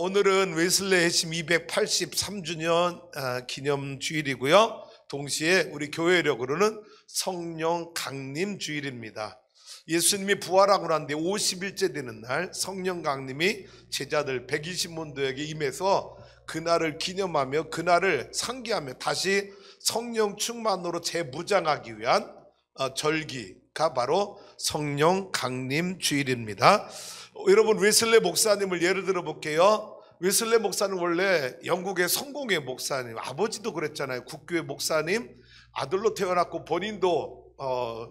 오늘은 웨슬리 해심 283주년 기념 주일이고요. 동시에 우리 교회력으로는 성령 강림 주일입니다. 예수님이 부활하고 난 뒤 50일째 되는 날 성령 강림이 제자들 120문도에게 임해서 그날을 기념하며 그날을 상기하며 다시 성령 충만으로 재무장하기 위한 절기가 바로 성령 강림 주일입니다. 여러분, 웨슬리 목사님을 예를 들어 볼게요. 웨슬리 목사는 원래 영국의 성공회 목사님, 아버지도 그랬잖아요. 국교회 목사님, 아들로 태어났고 본인도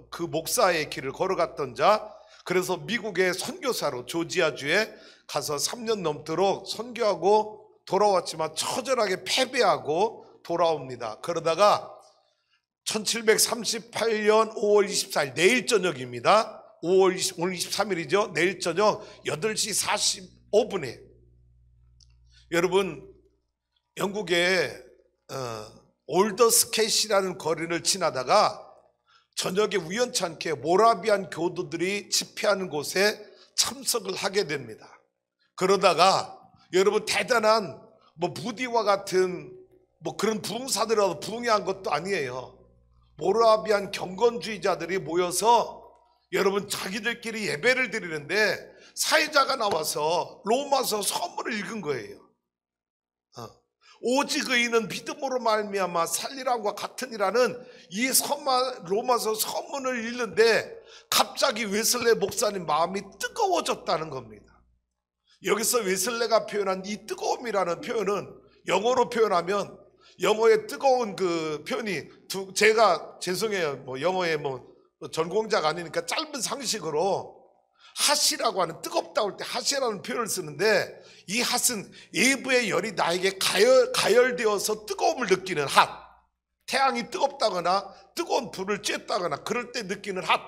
그 목사의 길을 걸어갔던 자. 그래서 미국의 선교사로 조지아주에 가서 3년 넘도록 선교하고 돌아왔지만 처절하게 패배하고 돌아옵니다. 그러다가 1738년 5월 24일 내일 저녁입니다. 오늘 23일이죠. 내일 저녁 8시 45분에 여러분, 영국의 올더스켓이라는 거리를 지나다가 저녁에 우연찮게 모라비안 교도들이 집회하는 곳에 참석을 하게 됩니다. 그러다가 여러분, 대단한 무디와 같은 그런 부흥사들이라도 부흥한 것도 아니에요. 모라비안 경건주의자들이 모여서 여러분, 자기들끼리 예배를 드리는데 사회자가 나와서 로마서 서문을 읽은 거예요. 오직 의인은 믿음으로 말미암아 살리라과 같으니라는 이 로마서 서문을 읽는데 갑자기 웨슬리 목사님 마음이 뜨거워졌다는 겁니다. 여기서 웨슬리가 표현한 이 뜨거움이라는 표현은 영어로 표현하면, 영어의 뜨거운 그 표현이 제가 죄송해요. 영어에 전공자가 아니니까 짧은 상식으로 핫이라고 하는, 뜨겁다 할 때 핫이라는 표현을 쓰는데, 이 핫은 예부의 열이 나에게 가열되어서 뜨거움을 느끼는 핫. 태양이 뜨겁다거나 뜨거운 불을 쬐다거나 그럴 때 느끼는 핫.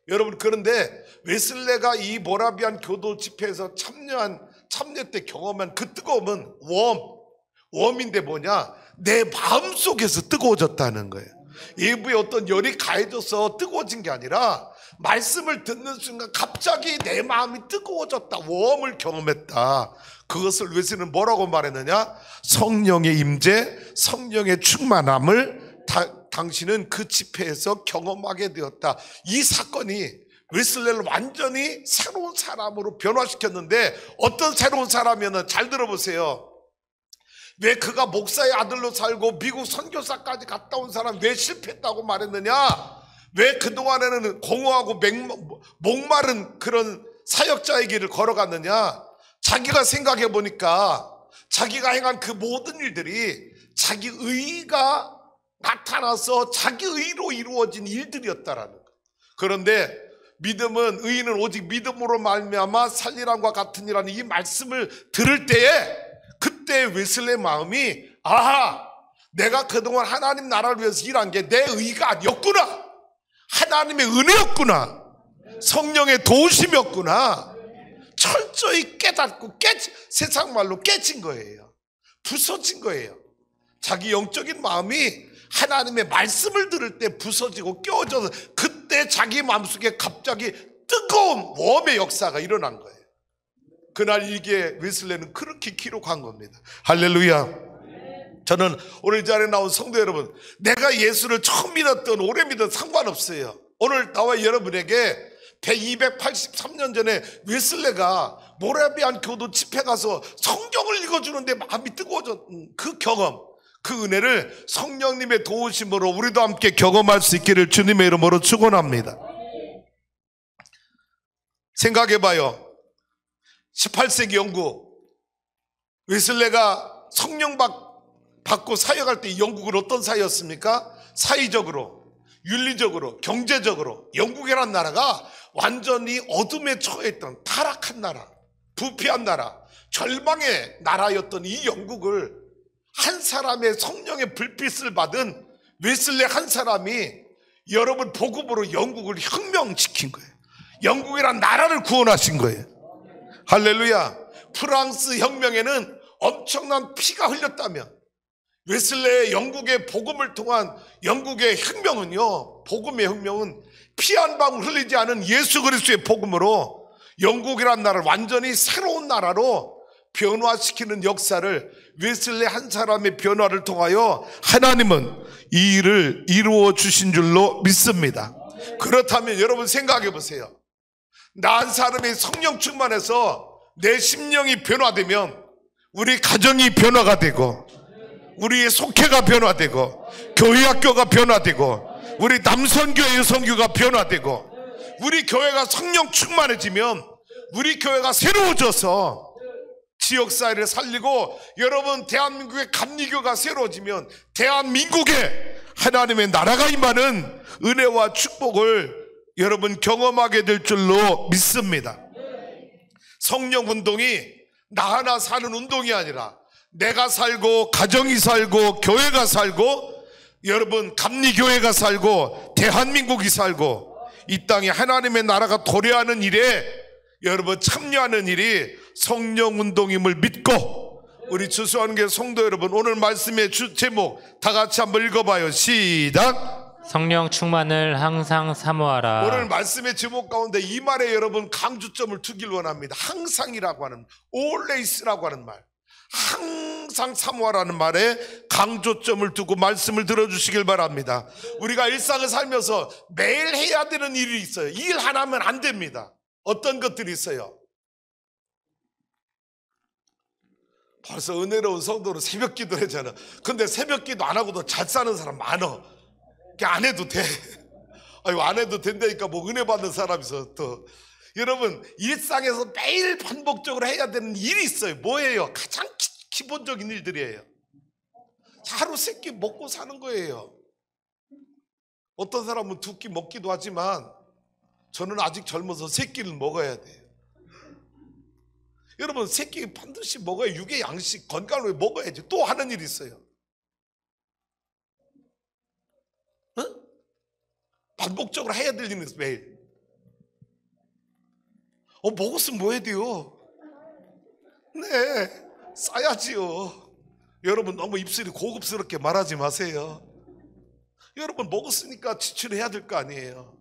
여러분, 그런데 웨슬리가 이 모라비안 교도 집회에서 참여 때 경험한 그 뜨거움은 웜인데 뭐냐? 내 마음속에서 뜨거워졌다는 거예요. 예부의 어떤 열이 가해져서 뜨거워진 게 아니라 말씀을 듣는 순간 갑자기 내 마음이 뜨거워졌다, 웜을 경험했다. 그것을 웨슬리는 뭐라고 말했느냐? 성령의 임재, 성령의 충만함을 당신은 그 집회에서 경험하게 되었다. 이 사건이 웨슬리를 완전히 새로운 사람으로 변화시켰는데, 어떤 새로운 사람이었나? 잘 들어보세요. 왜 그가 목사의 아들로 살고 미국 선교사까지 갔다 온 사람 왜 실패했다고 말했느냐? 왜 그동안에는 공허하고 목마른 그런 사역자의 길을 걸어갔느냐? 자기가 생각해 보니까 자기가 행한 그 모든 일들이 자기 의가 나타나서 자기 의로 이루어진 일들이었다라는 거예요. 그런데 믿음은, 의인은 오직 믿음으로 말미암아 살리람과 같으니라는 이 말씀을 들을 때에, 그때 웨슬리의 마음이, 아하, 내가 그동안 하나님 나라를 위해서 일한 게 내 의가 아니었구나, 하나님의 은혜였구나, 성령의 도우심이었구나, 철저히 깨닫고 세상 말로 깨진 거예요. 부서진 거예요. 자기 영적인 마음이 하나님의 말씀을 들을 때 부서지고 깨어져서, 그때 자기 마음속에 갑자기 뜨거운 웜의 역사가 일어난 거예요. 그날 일기에 웨슬리는 그렇게 기록한 겁니다. 할렐루야. 저는 오늘 이 자리에 나온 성도 여러분, 내가 예수를 처음 믿었던 오래 믿었던 상관없어요. 오늘 나와 여러분에게 283년 전에 웨슬리가 모라비안 교도 집회 가서 성경을 읽어주는데 마음이 뜨거워졌던 그 경험, 그 은혜를 성령님의 도우심으로 우리도 함께 경험할 수 있기를 주님의 이름으로 축원합니다. 생각해봐요. 18세기 영국, 웨슬리가 성령 받고 사역할 때 영국은 어떤 사회였습니까? 사회적으로, 윤리적으로, 경제적으로 영국이라는 나라가 완전히 어둠에 처해있던 타락한 나라, 부패한 나라, 절망의 나라였던 이 영국을 한 사람의 성령의 불빛을 받은 웨슬리 한 사람이 여러분 복음으로 영국을 혁명시킨 거예요. 영국이란 나라를 구원하신 거예요. 할렐루야. 프랑스 혁명에는 엄청난 피가 흘렸다면, 웨슬리의 영국의 복음을 통한 영국의 혁명은요, 복음의 혁명은 피 한 방울 흘리지 않은 예수 그리스도의 복음으로 영국이란 나라를 완전히 새로운 나라로 변화시키는 역사를, 웨슬리 한 사람의 변화를 통하여 하나님은 이 일을 이루어 주신 줄로 믿습니다. 그렇다면 여러분 생각해 보세요. 나 한 사람이 성령 충만해서 내 심령이 변화되면 우리 가정이 변화가 되고, 우리의 속회가 변화되고, 교회 학교가 변화되고, 우리 남선교회 여성교가 변화되고, 우리 교회가 성령 충만해지면 우리 교회가 새로워져서 지역사회를 살리고, 여러분 대한민국의 감리교가 새로워지면 대한민국에 하나님의 나라가 임하는 은혜와 축복을 여러분 경험하게 될 줄로 믿습니다. 성령 운동이 나 하나 사는 운동이 아니라 내가 살고, 가정이 살고, 교회가 살고, 여러분 감리교회가 살고, 대한민국이 살고, 이 땅에 하나님의 나라가 도래하는 일에 여러분 참여하는 일이 성령 운동임을 믿고, 우리 주수환교회 성도 여러분, 오늘 말씀의 주 제목 다 같이 한번 읽어봐요. 시작. 성령 충만을 항상 사모하라. 오늘 말씀의 제목 가운데 이 말에 여러분 강조점을 두길 원합니다. 항상이라고 하는, always라고 하는 말, 항상 사모하라는 말에 강조점을 두고 말씀을 들어주시길 바랍니다. 우리가 일상을 살면서 매일 해야 되는 일이 있어요. 일 하나면 안 됩니다. 어떤 것들이 있어요? 벌써 은혜로운 성도는 새벽 기도 하잖아. 근데 새벽 기도 안 하고도 잘 사는 사람 많아. 안 해도 돼. 아유, 안 해도 된다니까 뭐 은혜 받는 사람이 있어 또. 여러분 일상에서 매일 반복적으로 해야 되는 일이 있어요. 뭐예요? 가장 기본적인 일들이에요. 하루 세 끼 먹고 사는 거예요. 어떤 사람은 두 끼 먹기도 하지만 저는 아직 젊어서 세 끼를 먹어야 돼요. 여러분 세 끼 반드시 먹어야 육의 양식, 건강을 위해 먹어야지. 또 하는 일이 있어요. 반복적으로 해야 될 일은 매일. 먹었으면 뭐 해야 돼요? 네, 싸야지요. 여러분 너무 입술이 고급스럽게 말하지 마세요. 여러분 먹었으니까 지출해야 될 거 아니에요.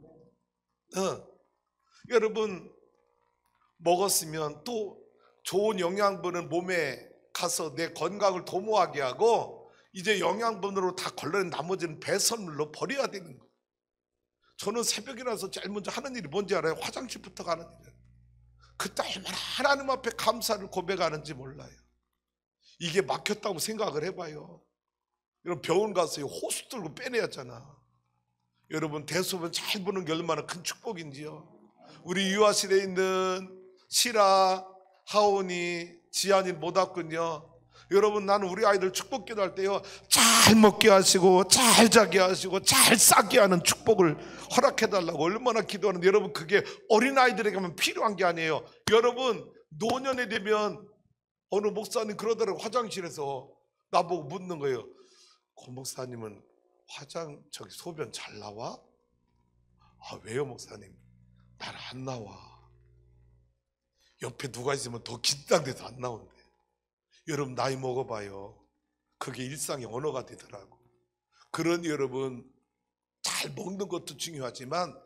여러분 먹었으면 또 좋은 영양분은 몸에 가서 내 건강을 도모하게 하고, 이제 영양분으로 다 걸러낸 나머지는 배설물로 버려야 되는 거예요. 저는 새벽에 나서 제일 먼저 하는 일이 뭔지 알아요? 화장실부터 가는 일이에요. 그때 얼마나 하나님 앞에 감사를 고백하는지 몰라요. 이게 막혔다고 생각을 해봐요. 여러분 병원 가서 호수 들고 빼내었잖아. 여러분 대소변 잘 보는 게 얼마나 큰 축복인지요. 우리 유아실에 있는 시라, 하온이, 지안이 못 왔군요. 여러분 나는 우리 아이들 축복 기도할 때요, 잘 먹게 하시고 잘 자게 하시고 잘 싸게 하는 축복을 허락해달라고 얼마나 기도하는데, 여러분 그게 어린아이들에게만 필요한 게 아니에요. 여러분 노년이 되면 어느 목사님 그러더라고. 화장실에서 나보고 묻는 거예요. 고 목사님은 소변 잘 나와? 아 왜요 목사님? 난 안 나와. 옆에 누가 있으면 더 긴장돼서 안 나온대. 여러분 나이 먹어봐요. 그게 일상의 언어가 되더라고. 그러니 여러분 잘 먹는 것도 중요하지만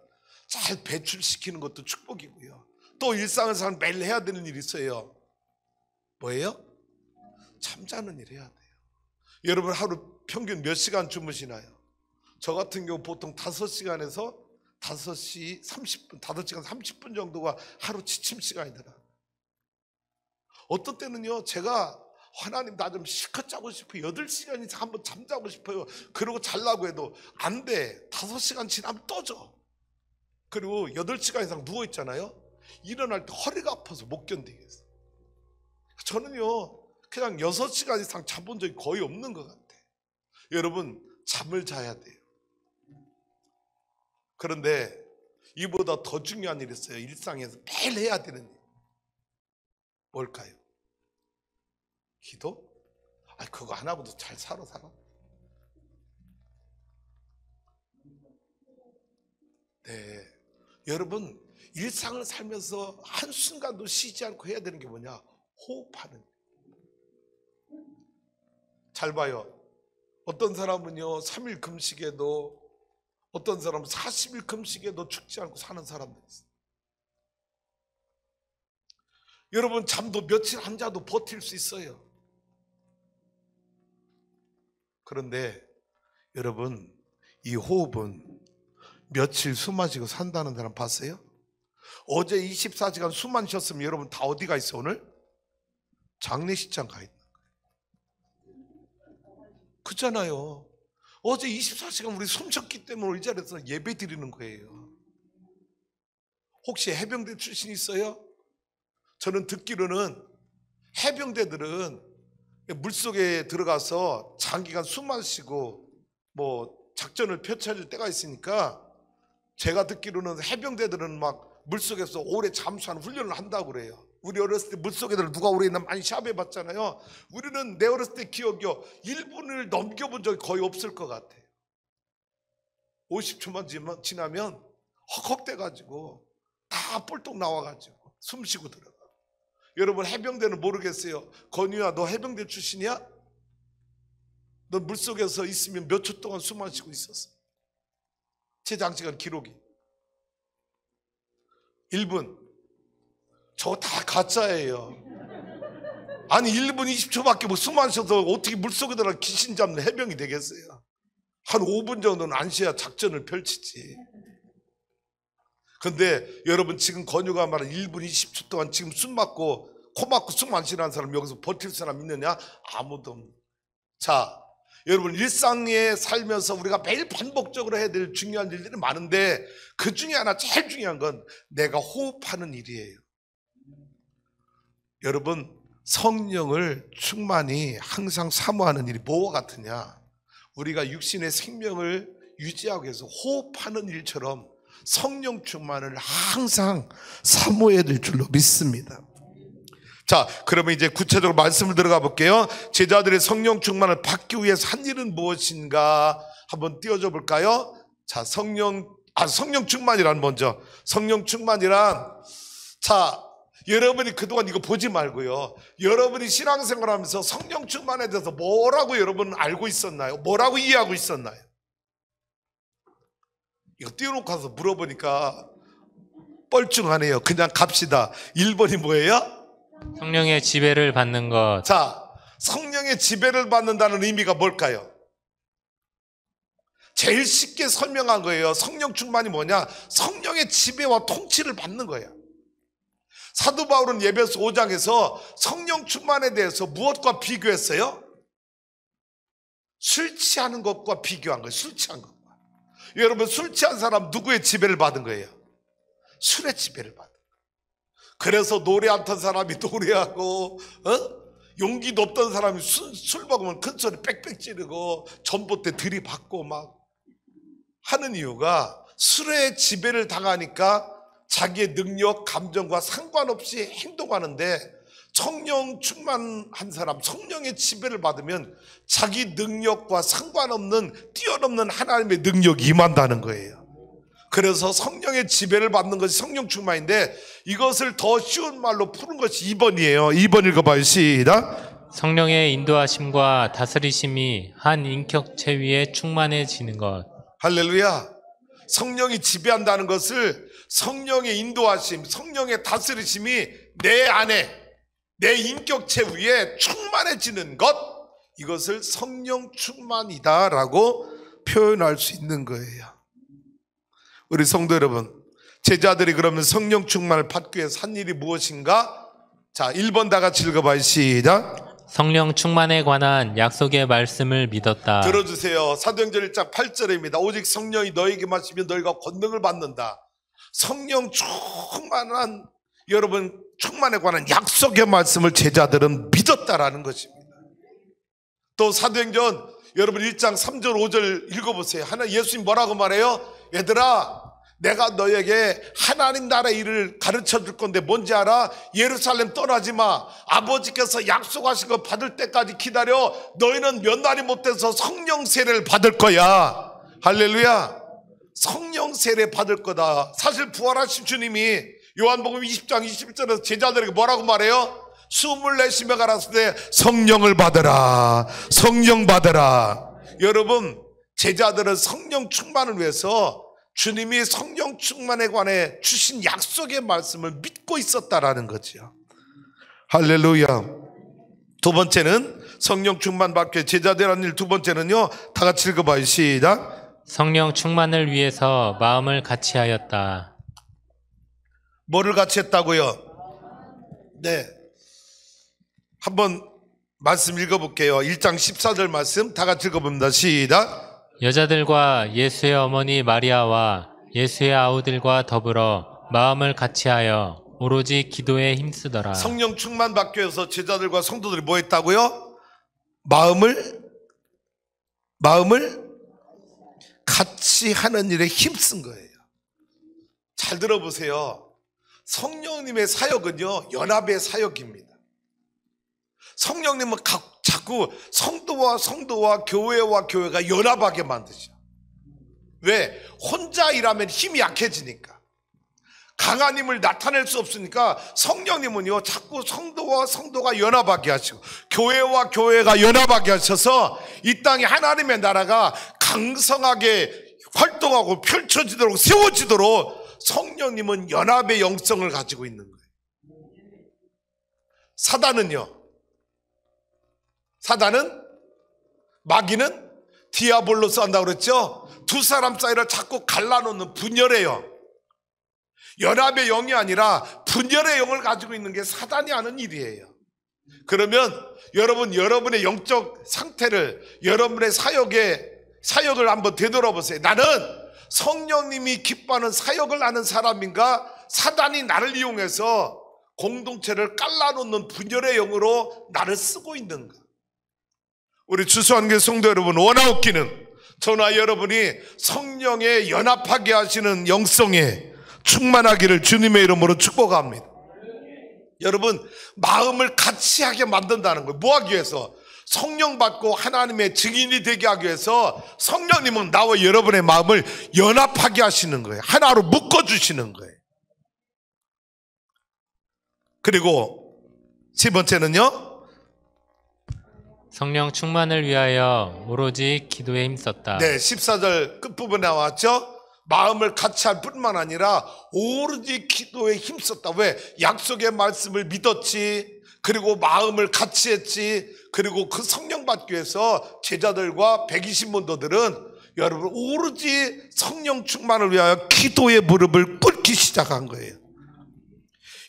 잘 배출시키는 것도 축복이고요. 또 일상에서 매일 해야 되는 일이 있어요. 뭐예요? 잠자는 일 해야 돼요. 여러분 하루 평균 몇 시간 주무시나요? 저 같은 경우 보통 5시간에서 5시 30분, 5시간 30분 정도가 하루 지침 시간이더라. 어떤 때는요 제가 하나님 나 좀 실컷 자고 싶어요. 8시간 이상 한번 잠자고 싶어요. 그러고 자려고 해도 안 돼. 5시간 지나면 떠져. 그리고 8시간 이상 누워있잖아요. 일어날 때 허리가 아파서 못 견디겠어요. 저는요 그냥 6시간 이상 자본 적이 거의 없는 것 같아. 여러분 잠을 자야 돼요. 그런데 이보다 더 중요한 일이 있어요. 일상에서 매일 해야 되는 일. 뭘까요? 기도? 그거 안 하고도 잘 살아. 네, 여러분 일상을 살면서 한순간도 쉬지 않고 해야 되는 게 뭐냐? 호흡하는. 잘 봐요. 어떤 사람은요 3일 금식에도, 어떤 사람은 40일 금식에도 죽지 않고 사는 사람들이 있어요. 여러분 잠도 며칠 안 자도 버틸 수 있어요. 그런데 여러분 이 호흡은 며칠 숨 마시고 산다는 사람 봤어요? 어제 24시간 숨 안 쉬었으면 여러분 다 어디가 있어 오늘? 장례식장 가 있는 거예요. 그렇잖아요. 어제 24시간 우리 숨 쉬었기 때문에 이 자리에서 예배 드리는 거예요. 혹시 해병대 출신 있어요? 저는 듣기로는 해병대들은 물속에 들어가서 장기간 숨 마시고 뭐 작전을 펼쳐질 때가 있으니까 제가 듣기로는 해병대들은 막 물속에서 오래 잠수하는 훈련을 한다고 그래요. 우리 어렸을 때 물속에들 누가 오래 있나 많이 시합해 봤잖아요. 우리는 내 어렸을 때 기억이요 1분을 넘겨본 적이 거의 없을 것 같아요. 50초만 지나면 헉헉대 가지고 다 뿔떡 나와가지고 숨 쉬고 들어가. 여러분 해병대는 모르겠어요. 건우야 너 해병대 출신이야? 너 물속에서 있으면 몇 초 동안 숨 안 쉬고 있었어? 최장시간 기록이 1분. 저거 다 가짜예요. 아니 1분 20초밖에 뭐 숨 안 쉬어서 어떻게 물속에 들어가 귀신 잡는 해병이 되겠어요? 한 5분 정도는 안 쉬어야 작전을 펼치지. 근데 여러분 지금 건유가 말한 1분 20초 동안 지금 숨 막고 코 막고 숨 안 쉬는 사람 여기서 버틸 사람 있느냐? 아무도 없는. 자 여러분 일상에 살면서 우리가 매일 반복적으로 해야 될 중요한 일들이 많은데 그 중에 하나 제일 중요한 건 내가 호흡하는 일이에요. 여러분 성령을 충만히 항상 사모하는 일이 뭐와 같으냐? 우리가 육신의 생명을 유지하기 위해서 호흡하는 일처럼 성령 충만을 항상 사모해야 될 줄로 믿습니다. 자, 그러면 이제 구체적으로 말씀을 들어가 볼게요. 제자들의 성령 충만을 받기 위해서 한 일은 무엇인가 한번 띄워줘 볼까요? 자, 성령 충만이란 먼저 성령 충만이란 자, 여러분이 그동안 이거 보지 말고요. 여러분이 신앙생활하면서 성령 충만에 대해서 뭐라고 여러분은 알고 있었나요? 뭐라고 이해하고 있었나요? 이거 띄워놓고 가서 물어보니까 뻘쭘하네요. 그냥 갑시다. 1번이 뭐예요? 성령의 지배를 받는 것. 자, 성령의 지배를 받는다는 의미가 뭘까요? 제일 쉽게 설명한 거예요. 성령 충만이 뭐냐? 성령의 지배와 통치를 받는 거예요. 사도 바울은 예배서 5장에서 성령 충만에 대해서 무엇과 비교했어요? 술 취하는 것과 비교한 거예요. 술 취한 것과. 여러분 술 취한 사람 누구의 지배를 받은 거예요? 술의 지배를 받은 거예요. 그래서 노래 안 탄 사람이 노래하고 용기도 없던 사람이 술 먹으면 큰 소리 빽빽 지르고 전봇대 들이받고 막 하는 이유가 술의 지배를 당하니까 자기의 능력, 감정과 상관없이 행동하는데 성령 충만한 사람, 성령의 지배를 받으면 자기 능력과 상관없는 뛰어넘는 하나님의 능력이 임한다는 거예요. 그래서 성령의 지배를 받는 것이 성령 충만인데 이것을 더 쉬운 말로 푸는 것이 2번이에요. 2번 읽어봐요. 시작. 성령의 인도하심과 다스리심이 한 인격체 위에 충만해지는 것. 할렐루야. 성령이 지배한다는 것을 성령의 인도하심, 성령의 다스리심이 내 안에 내 인격체 위에 충만해지는 것, 이것을 성령 충만이다라고 표현할 수 있는 거예요. 우리 성도 여러분, 제자들이 그러면 성령 충만을 받기 위해서 한 일이 무엇인가? 자, 1번 다 같이 읽어봐요. 시작. 성령 충만에 관한 약속의 말씀을 믿었다. 들어주세요. 사도행전 1장 8절입니다. 오직 성령이 너에게 마시면 너희가 권능을 받는다. 성령 충만한 여러분 충만에 관한 약속의 말씀을 제자들은 믿었다라는 것입니다. 또 사도행전 여러분 1장 3절 5절 읽어보세요. 예수님 뭐라고 말해요? 얘들아 내가 너에게 하나님 나라의 일을 가르쳐 줄 건데 뭔지 알아? 예루살렘 떠나지 마. 아버지께서 약속하신 거 받을 때까지 기다려. 너희는 몇 날이 못 돼서 성령 세례를 받을 거야. 할렐루야. 성령 세례 받을 거다. 사실 부활하신 주님이 요한복음 20장 21절에서 제자들에게 뭐라고 말해요? 숨을 내쉬며 가라사대 때 성령을 받으라. 성령 받으라. 여러분 제자들은 성령 충만을 위해서 주님이 성령 충만에 관해 주신 약속의 말씀을 믿고 있었다라는 거죠. 할렐루야. 두 번째는 성령 충만 받게 제자되라는 일. 두 번째는요, 다 같이 읽어봐요. 시작. 성령 충만을 위해서 마음을 같이하였다. 뭐를 같이 했다고요? 네, 한번 말씀 읽어볼게요. 1장 14절 말씀 다 같이 읽어봅니다. 시작. 여자들과 예수의 어머니 마리아와 예수의 아우들과 더불어 마음을 같이하여 오로지 기도에 힘쓰더라. 성령 충만 받기 위해서 제자들과 성도들이 뭐 했다고요? 마음을 같이 하는 일에 힘쓴 거예요. 잘 들어보세요. 성령님의 사역은요, 연합의 사역입니다. 성령님은 자꾸 성도와 교회와 교회가 연합하게 만드죠. 왜? 혼자 일하면 힘이 약해지니까. 강한 힘을 나타낼 수 없으니까 성령님은요, 자꾸 성도와 성도가 연합하게 하시고 교회와 교회가 연합하게 하셔서 이 땅에 하나님의 나라가 강성하게 활동하고 펼쳐지도록 세워지도록 성령님은 연합의 영성을 가지고 있는 거예요. 사단은 마귀는 디아볼로스 한다고 그랬죠. 두 사람 사이를 자꾸 갈라놓는 분열의 영, 연합의 영이 아니라 분열의 영을 가지고 있는 게 사단이 하는 일이에요. 그러면 여러분의 영적 상태를, 여러분의 사역을 한번 되돌아보세요. 나는 성령님이 기뻐하는 사역을 하는 사람인가, 사단이 나를 이용해서 공동체를 깔라놓는 분열의 영으로 나를 쓰고 있는가. 우리 주수환교회 성도 여러분, 원하옵기는 저나 여러분이 성령에 연합하게 하시는 영성에 충만하기를 주님의 이름으로 축복합니다. 여러분, 마음을 같이 하게 만든다는 거예요. 뭐 하기 위해서? 성령 받고 하나님의 증인이 되게 하기 위해서 성령님은 나와 여러분의 마음을 연합하게 하시는 거예요. 하나로 묶어주시는 거예요. 그리고 세 번째는요, 성령 충만을 위하여 오로지 기도에 힘썼다. 네, 14절 끝부분에 나왔죠. 마음을 같이 할 뿐만 아니라 오로지 기도에 힘썼다. 왜? 약속의 말씀을 믿었지, 그리고 마음을 같이 했지, 그리고 그 성령 받기 위해서 제자들과 120문도들은 여러분 오로지 성령 충만을 위하여 기도의 무릎을 꿇기 시작한 거예요.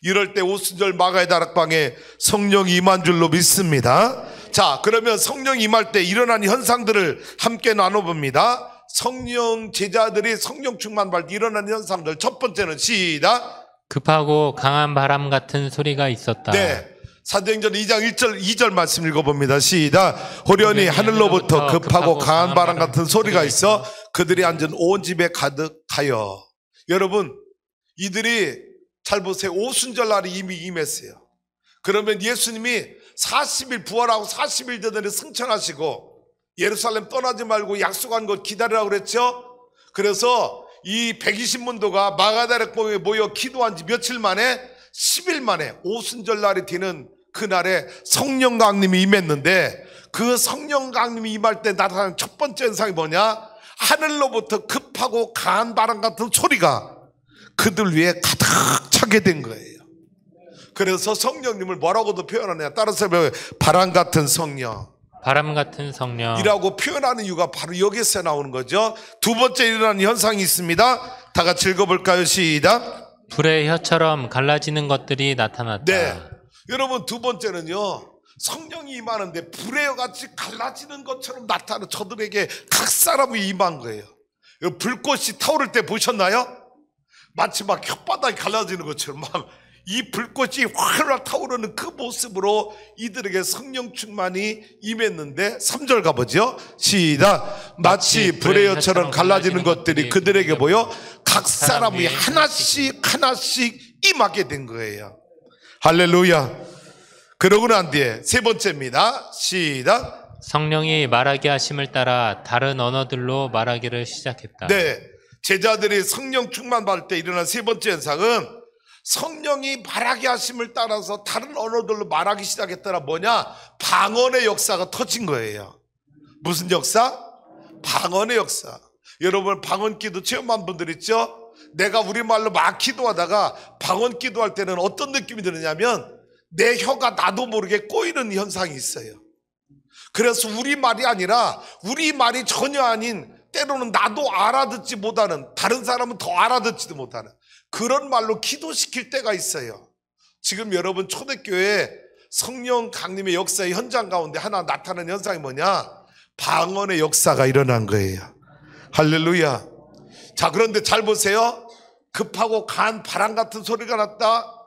이럴 때 오순절 마가의 다락방에 성령이 임한 줄로 믿습니다. 자, 그러면 성령 임할 때 일어난 현상들을 함께 나눠봅니다. 성령 제자들이 성령 충만 받을 때 일어난 현상들. 첫 번째는 시작. 급하고 강한 바람 같은 소리가 있었다. 네, 사도행전 2장 2절 말씀 읽어봅니다. 시작. 호련히 하늘로부터 급하고 강한 바람 같은 소리가 있어 그들이 앉은 온 집에 가득하여. 여러분, 이들이 잘 보세요. 오순절 날이 이미 임했어요. 그러면 예수님이 40일 부활하고 40일 되더니 승천하시고 예루살렘 떠나지 말고 약속한 것 기다리라고 그랬죠. 그래서 이 120문도가 마가다락방에 모여 기도한 지 며칠 만에, 10일 만에 오순절 날이 되는 그날에 성령 강림이 임했는데, 그 성령 강림이 임할 때 나타나는 첫 번째 현상이 뭐냐? 하늘로부터 급하고 강한 바람 같은 소리가 그들 위에 가득 차게 된 거예요. 그래서 성령님을 뭐라고도 표현하냐? 따라서 바람 같은 성령, 바람 같은 성령 이라고 표현하는 이유가 바로 여기서 나오는 거죠. 두 번째 일어나는 현상이 있습니다. 다 같이 읽어볼까요? 시작. 불의 혀처럼 갈라지는 것들이 나타났다. 네, 여러분, 두 번째는요, 성령이 임하는데 불의 혀같이 갈라지는 것처럼 나타나는 저들에게 각 사람이 임한 거예요. 불꽃이 타오를 때 보셨나요? 마치 막 혓바닥이 갈라지는 것처럼 막 이 불꽃이 활활 타오르는 그 모습으로 이들에게 성령 충만이 임했는데, 3절 가보죠. 시작. 마치 불의 혀처럼 갈라지는 것들이 그들에게 보여 각 사람이 하나씩 임하게 된 거예요. 할렐루야. 그러고 난 뒤에 세 번째입니다. 시작. 성령이 말하게 하심을 따라 다른 언어들로 말하기를 시작했다. 네, 제자들이 성령 충만 받을 때 일어난 세 번째 현상은 성령이 말하게 하심을 따라서 다른 언어들로 말하기 시작했더라. 뭐냐? 방언의 역사가 터진 거예요. 무슨 역사? 방언의 역사. 여러분, 방언 기도 체험한 분들 있죠? 내가 우리말로 막 기도하다가 방언 기도할 때는 어떤 느낌이 드느냐면 내 혀가 나도 모르게 꼬이는 현상이 있어요. 그래서 우리 말이 아니라 우리 말이 전혀 아닌, 때로는 나도 알아듣지 못하는, 다른 사람은 더 알아듣지도 못하는 그런 말로 기도시킬 때가 있어요. 지금 여러분 초대교회 성령 강림의 역사의 현장 가운데 하나 나타나는 현상이 뭐냐? 방언의 역사가 일어난 거예요. 할렐루야. 자, 그런데 잘 보세요. 급하고 강한 바람 같은 소리가 났다.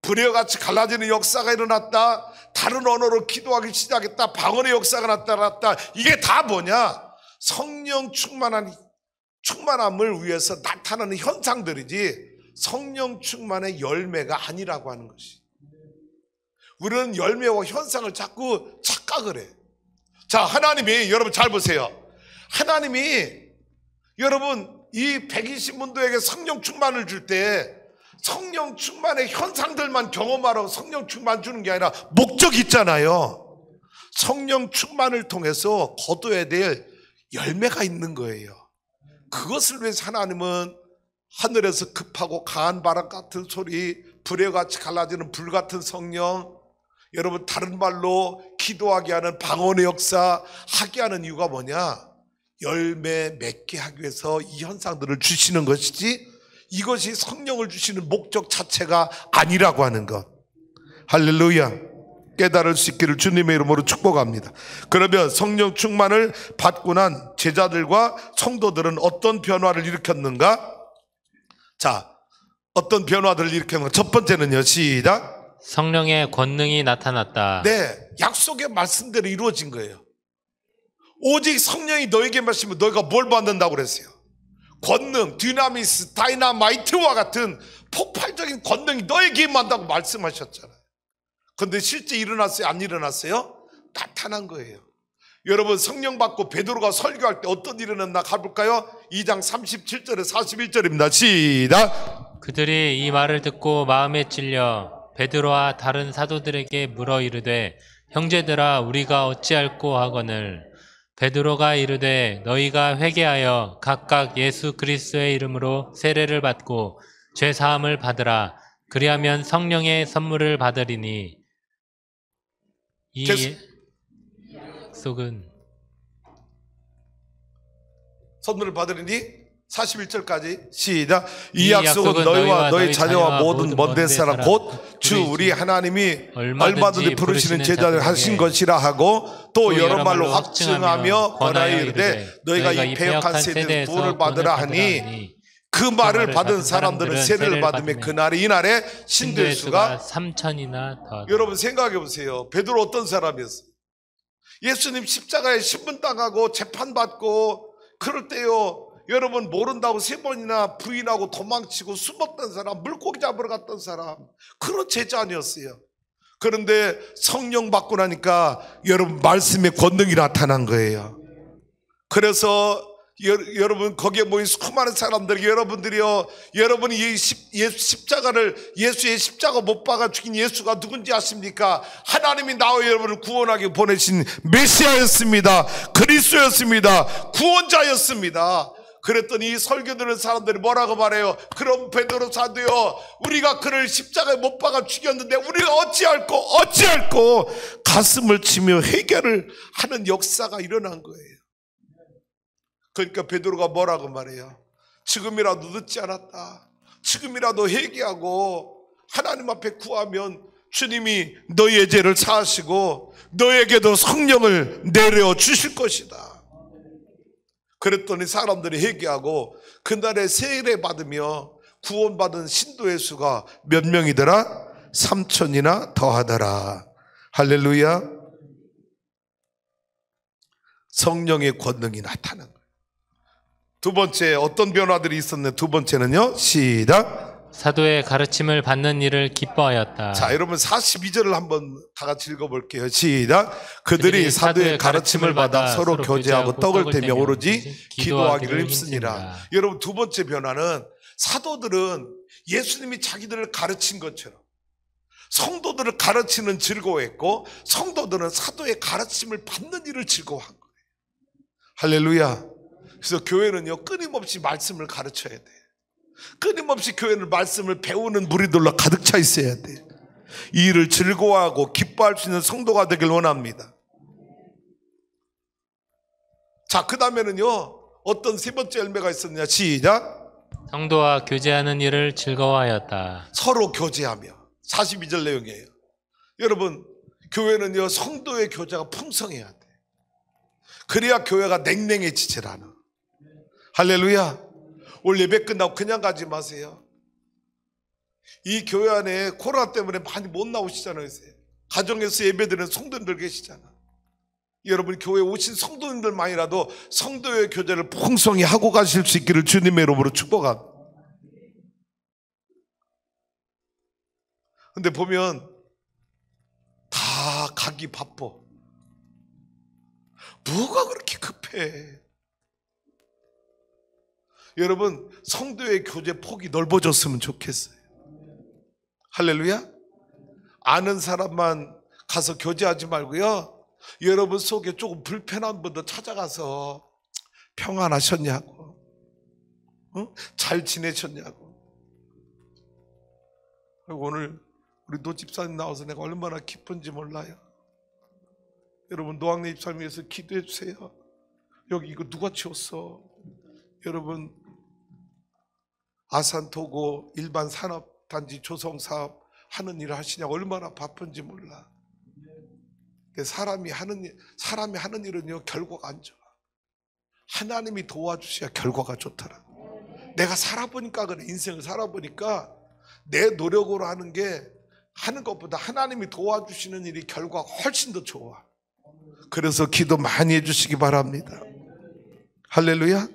불의같이 갈라지는 역사가 일어났다. 다른 언어로 기도하기 시작했다. 방언의 역사가 나타났다. 이게 다 뭐냐? 성령 충만함을 위해서 나타나는 현상들이지 성령 충만의 열매가 아니라고 하는 것이. 우리는 열매와 현상을 자꾸 착각을 해. 자, 하나님이, 여러분 잘 보세요. 하나님이 여러분 이 120문도에게 성령 충만을 줄 때 성령 충만의 현상들만 경험하라고 성령 충만 주는 게 아니라 목적이 있잖아요. 성령 충만을 통해서 거둬야 될 열매가 있는 거예요. 그것을 위해서 하나님은 하늘에서 급하고 강한 바람 같은 소리, 불에 같이 갈라지는 불 같은 성령, 여러분 다른 말로 기도하게 하는 방언의 역사 하게 하는 이유가 뭐냐? 열매 맺게 하기 위해서 이 현상들을 주시는 것이지 이것이 성령을 주시는 목적 자체가 아니라고 하는 것. 할렐루야. 깨달을 수 있기를 주님의 이름으로 축복합니다. 그러면 성령 충만을 받고 난 제자들과 성도들은 어떤 변화를 일으켰는가? 자, 어떤 변화들을 일으켰는가? 첫 번째는요, 시작. 성령의 권능이 나타났다. 네, 약속의 말씀대로 이루어진 거예요. 오직 성령이 너에게 마시면 너희가 뭘 받는다고 그랬어요? 권능, 디나미스, 다이나마이트와 같은 폭발적인 권능이 너에게 임한다고 말씀하셨잖아요. 그런데 실제 일어났어요? 안 일어났어요? 나타난 거예요. 여러분 성령 받고 베드로가 설교할 때 어떤 일이 일어났나 가볼까요? 2장 37절에 41절입니다. 시작. 그들이 이 말을 듣고 마음에 찔려 베드로와 다른 사도들에게 물어 이르되 형제들아 우리가 어찌할꼬 하거늘 베드로가 이르되 너희가 회개하여 각각 예수 그리스도의 이름으로 세례를 받고 죄 사함을 받으라. 그리하면 성령의 선물을 받으리니 이 약속은 선물을 받으리니 41절까지 시작. 이 약속은 너희와 너희 자녀와 모든 먼 사람 곧 주 우리 하나님이 얼마든지 부르시는 제자들 하신 것이라 하고 또 여러 말로 확증하며 권하여 이르되 너희가 이 패역한 세대에서 구원을 받으라 하니 그 말을 받은 사람들은 세례를 받으며 그날에 이날에 신도의 수가 3천이나 더. 여러분 생각해 보세요. 베드로 어떤 사람이었어요? 예수님 십자가에 신문당하고 재판받고 그럴 때요 여러분 모른다고 3번이나 부인하고 도망치고 숨었던 사람, 물고기 잡으러 갔던 사람, 그런 제자 아니었어요. 그런데 성령 받고 나니까 여러분 말씀의 권능이 나타난 거예요. 그래서 여러분 거기에 모인 수많은 사람들이 여러분들이요 여러분이 예수의 십자가 못 박아 죽인 예수가 누군지 아십니까? 하나님이 나와 여러분을 구원하기 보내신 메시아였습니다. 그리스도였습니다. 구원자였습니다. 그랬더니 이 설교 듣는 사람들이 뭐라고 말해요? 그럼 베드로 사도요 우리가 그를 십자가에 못 박아 죽였는데 우리가 어찌할꼬 가슴을 치며 회개를 하는 역사가 일어난 거예요. 그러니까 베드로가 뭐라고 말해요? 지금이라도 늦지 않았다. 지금이라도 회개하고 하나님 앞에 구하면 주님이 너희의 죄를 사하시고 너에게도 성령을 내려 주실 것이다. 그랬더니 사람들이 회개하고 그날에 세례 받으며 구원받은 신도의 수가 몇 명이더라? 3천이나 더하더라. 할렐루야. 성령의 권능이 나타난 거예요. 두 번째 어떤 변화들이 있었나요? 두 번째는요 시작. 사도의 가르침을 받는 일을 기뻐하였다. 자, 여러분 42절을 한번 다 같이 읽어볼게요. 시작. 그들이 사도의 가르침을 받아 서로 교제하고 떡을 떼며 오로지 기도하기를 힘쓰니라. 여러분 두 번째 변화는 사도들은 예수님이 자기들을 가르친 것처럼 성도들을 가르치는 즐거워했고 성도들은 사도의 가르침을 받는 일을 즐거워한 거예요. 할렐루야. 그래서 교회는요 끊임없이 말씀을 가르쳐야 돼요. 끊임없이 교회는 말씀을 배우는 무리들로 가득 차 있어야 돼. 이 일을 즐거워하고 기뻐할 수 있는 성도가 되길 원합니다. 자, 그 다음에는요, 어떤 세 번째 열매가 있었느냐. 시작. 성도와 교제하는 일을 즐거워하였다. 서로 교제하며. 42절 내용이에요. 여러분, 교회는요, 성도의 교제가 풍성해야 돼. 그래야 교회가 냉랭해지질 않아. 할렐루야. 오늘 예배 끝나고 그냥 가지 마세요. 이 교회 안에 코로나 때문에 많이 못 나오시잖아요. 가정에서 예배드리는 성도님들 계시잖아. 여러분, 교회에 오신 성도님들만이라도 성도의 교제를 풍성히 하고 가실 수 있기를 주님의 이름으로 축복합니다. 근데 보면 다 가기 바빠. 뭐가 그렇게 급해? 여러분, 성도의 교제 폭이 넓어졌으면 좋겠어요. 할렐루야. 아는 사람만 가서 교제하지 말고요, 여러분 속에 조금 불편한 분도 찾아가서 평안하셨냐고, 잘 지내셨냐고. 오늘 우리 노 집사님 나와서 내가 얼마나 기쁜지 몰라요. 여러분, 노학래 집사님 위해서 기도해 주세요. 여기 이거 누가 치웠어? 여러분, 아산토고 일반 산업단지 조성사업 하는 일을 하시냐고 얼마나 바쁜지 몰라. 사람이 하는 일은요, 결과가 안 좋아. 하나님이 도와주셔야 결과가 좋더라. 내가 살아보니까 그래. 인생을 살아보니까 내 노력으로 하는 것보다 하나님이 도와주시는 일이 결과가 훨씬 더 좋아. 그래서 기도 많이 해주시기 바랍니다. 할렐루야.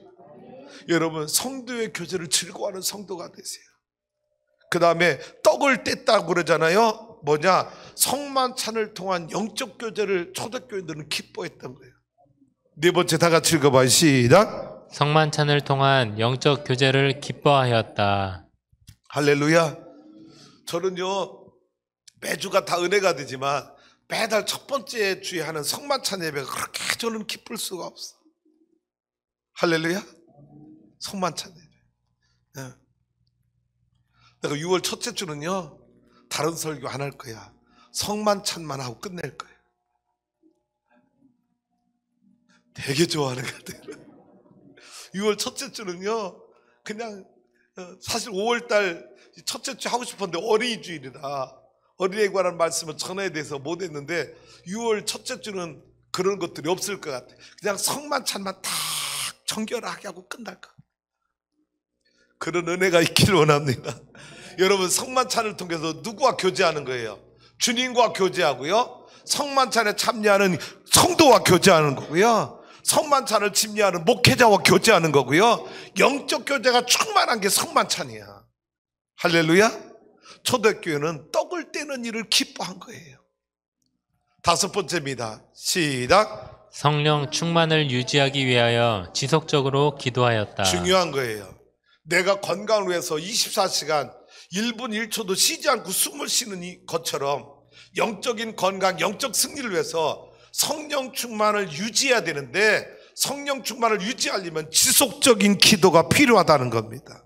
여러분, 성도의 교제를 즐거워하는 성도가 되세요. 그 다음에 떡을 뗐다고 그러잖아요. 뭐냐? 성만찬을 통한 영적 교제를 초대교인들은 기뻐했던 거예요. 네 번째, 다 같이 읽어봐요. 시작. 성만찬을 통한 영적 교제를 기뻐하였다. 할렐루야. 저는요, 매주가 다 은혜가 되지만 매달 첫 번째 주에 하는 성만찬 예배가 그렇게 저는 기쁠 수가 없어. 할렐루야. 성만찬 예배. 네. 내가 6월 첫째 주는요, 다른 설교 안 할 거야. 성만찬만 하고 끝낼 거야. 되게 좋아하는 것 같아요. 6월 첫째 주는요, 그냥 사실 5월달 첫째 주 하고 싶었는데 어린이 주일이라 어린이에 관한 말씀을 전해야 돼서 못 했는데 6월 첫째 주는 그런 것들이 없을 것 같아. 그냥 성만찬만 딱 정결하게 하고 끝날 것 같아. 그런 은혜가 있기를 원합니다. 여러분, 성만찬을 통해서 누구와 교제하는 거예요? 주님과 교제하고요, 성만찬에 참여하는 성도와 교제하는 거고요, 성만찬을 집례하는 목회자와 교제하는 거고요, 영적 교제가 충만한 게 성만찬이야. 할렐루야. 초대교회는 떡을 떼는 일을 기뻐한 거예요. 다섯 번째입니다. 시작. 성령 충만을 유지하기 위하여 지속적으로 기도하였다. 중요한 거예요. 내가 건강을 위해서 24시간 1분 1초도 쉬지 않고 숨을 쉬는 것처럼 영적인 건강, 영적 승리를 위해서 성령 충만을 유지해야 되는데, 성령 충만을 유지하려면 지속적인 기도가 필요하다는 겁니다.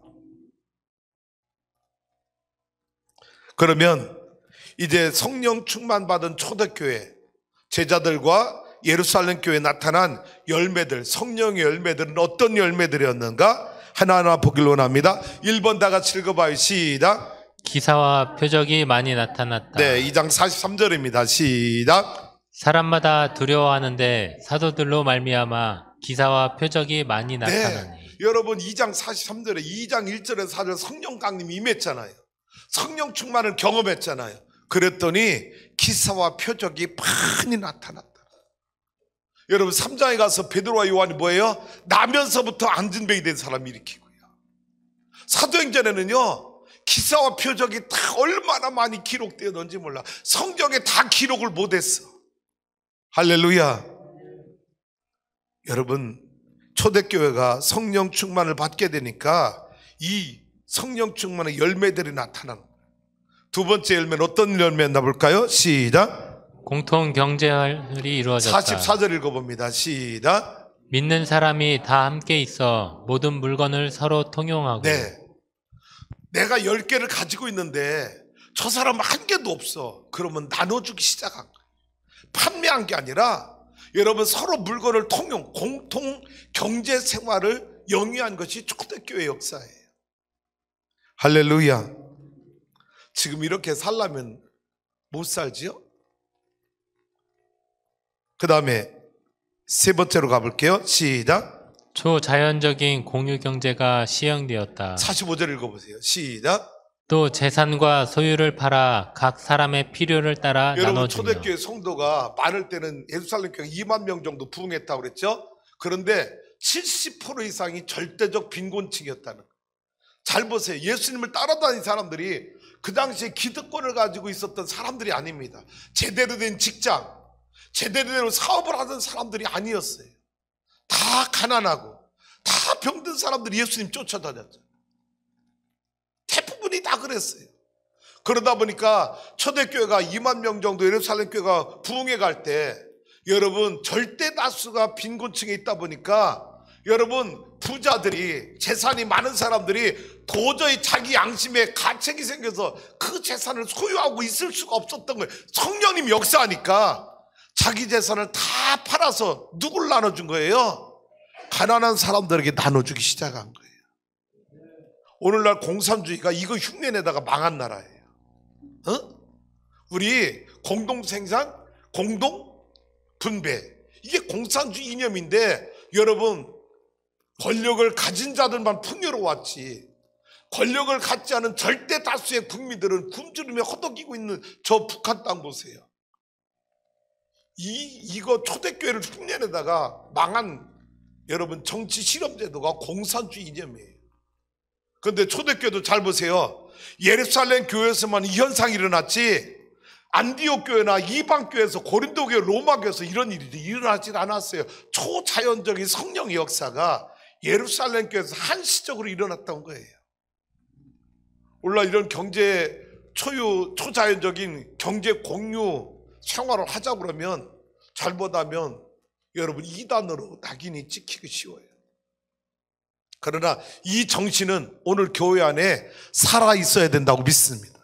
그러면 이제 성령 충만 받은 초대교회 제자들과 예루살렘 교회에 나타난 열매들, 성령의 열매들은 어떤 열매들이었는가 하나하나 보길 원합니다. 1번 다 같이 읽어봐요. 시작. 기사와 표적이 많이 나타났다. 네, 2장 43절입니다. 시작. 사람마다 두려워하는데 사도들로 말미암아 기사와 표적이 많이 나타나니. 네, 여러분 2장 43절에 2장 1절에서 4절 성령 강림이 임했잖아요. 성령 충만을 경험했잖아요. 그랬더니 기사와 표적이 많이 나타났다. 여러분 3장에 가서 베드로와 요한이 뭐예요? 나면서부터 안진뱅이 된 사람이 일으키고요. 사도행전에는요, 기사와 표적이 다 얼마나 많이 기록되었는지 몰라. 성경에 다 기록을 못했어. 할렐루야. 여러분, 초대교회가 성령 충만을 받게 되니까 이 성령 충만의 열매들이 나타나는 거예요. 두 번째 열매는 어떤 열매였나 볼까요? 시작. 공통 경제활이 이루어졌다. 44절 읽어봅니다. 시작. 믿는 사람이 다 함께 있어 모든 물건을 서로 통용하고. 네, 내가 10개를 가지고 있는데 저 사람 한 개도 없어. 그러면 나눠주기 시작한 거예요. 판매한 게 아니라 여러분 서로 물건을 통용, 공통 경제 생활을 영위한 것이 초대교회 역사예요. 할렐루야. 지금 이렇게 살려면 못 살지요? 그 다음에 세 번째로 가볼게요. 시작. 초자연적인 공유 경제가 시행되었다. 45절 읽어보세요. 시작. 또 재산과 소유를 팔아 각 사람의 필요를 따라 여러분 나눠주며. 초대교회 성도가 많을 때는 예루살렘 교회 2만 명 정도 부흥했다고 그랬죠. 그런데 70% 이상이 절대적 빈곤층이었다는 거예요. 잘 보세요. 예수님을 따라다닌 사람들이 그 당시에 기득권을 가지고 있었던 사람들이 아닙니다. 제대로 된 직장, 제대로 된 사업을 하던 사람들이 아니었어요. 다 가난하고 다 병든 사람들이 예수님 쫓아다녔죠. 대부분이 다 그랬어요. 그러다 보니까 초대교회가 2만 명 정도 예루살렘 교회가 부흥해 갈 때 여러분 절대 다수가 빈곤층에 있다 보니까 여러분 부자들이 재산이 많은 사람들이 도저히 자기 양심에 가책이 생겨서 그 재산을 소유하고 있을 수가 없었던 거예요. 성령님 역사하니까 자기 재산을 다 팔아서 누굴 나눠준 거예요? 가난한 사람들에게 나눠주기 시작한 거예요. 오늘날 공산주의가 이거 흉내내다가 망한 나라예요. 우리 공동생산, 공동분배, 이게 공산주의 이념인데 여러분 권력을 가진 자들만 풍요로웠지 권력을 갖지 않은 절대 다수의 국민들은 굶주리며 허덕이고 있는 저 북한 땅 보세요. 이거 초대교회를 흉내내다가 망한 여러분 정치 실험제도가 공산주의 이념이에요. 그런데 초대교회도 잘 보세요. 예루살렘 교회에서만 이 현상이 일어났지 안디옥 교회나 이방 교회에서 고린도 교회, 로마 교회에서 이런 일이 일어나지 않았어요. 초자연적인 성령의 역사가 예루살렘 교회에서 한시적으로 일어났던 거예요. 오늘날 이런 경제 초자연적인 경제 공유 생활을 하자 그러면 잘못하면 여러분 이단으로 낙인이 찍히기 쉬워요. 그러나 이 정신은 오늘 교회 안에 살아 있어야 된다고 믿습니다.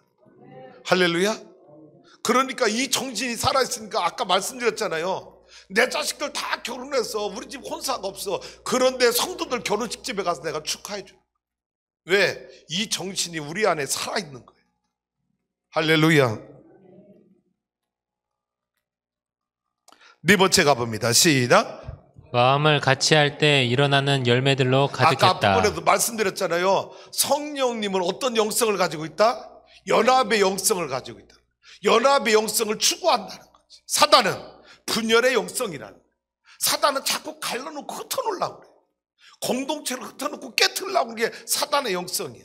할렐루야. 그러니까 이 정신이 살아 있으니까 아까 말씀드렸잖아요. 내 자식들 다 결혼해서 우리 집 혼사가 없어. 그런데 성도들 결혼식 집에 가서 내가 축하해 줘. 왜? 이 정신이 우리 안에 살아 있는 거예요. 할렐루야. 네 번째 가봅니다. 시작. 마음을 같이 할 때 일어나는 열매들로 가득했다. 아까 앞부분에도 말씀드렸잖아요. 성령님은 어떤 영성을 가지고 있다? 연합의 영성을 가지고 있다. 연합의 영성을 추구한다는 거지. 사단은 분열의 영성이라는 거예요. 사단은 자꾸 갈라놓고 흩어놓으려고 그래요. 공동체를 흩어놓고 깨트리려고 하는 게 사단의 영성이야.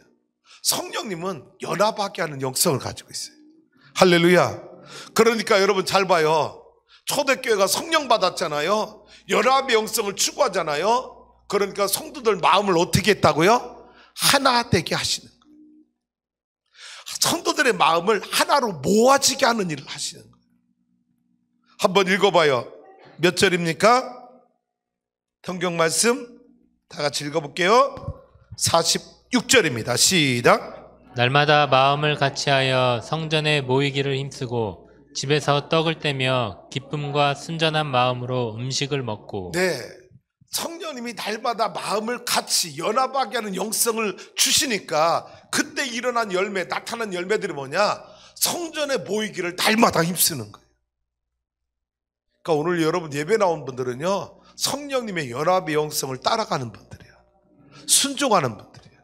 성령님은 연합하게 하는 영성을 가지고 있어요. 할렐루야. 그러니까 여러분 잘 봐요. 초대교회가 성령 받았잖아요. 연합의 영성을 추구하잖아요. 그러니까 성도들 마음을 어떻게 했다고요? 하나 되게 하시는 거예요. 성도들의 마음을 하나로 모아지게 하는 일을 하시는 거예요. 한번 읽어봐요. 몇 절입니까? 성경 말씀 다 같이 읽어볼게요. 46절입니다. 시작. 날마다 마음을 같이하여 성전에 모이기를 힘쓰고 집에서 떡을 떼며 기쁨과 순전한 마음으로 음식을 먹고. 네, 성령님이 날마다 마음을 같이 연합하게 하는 영성을 주시니까 그때 일어난 열매, 나타난 열매들이 뭐냐? 성전에 모이기를 날마다 힘쓰는 거예요. 그러니까 오늘 여러분 예배 나온 분들은요, 성령님의 연합의 영성을 따라가는 분들이에요. 순종하는 분들이에요.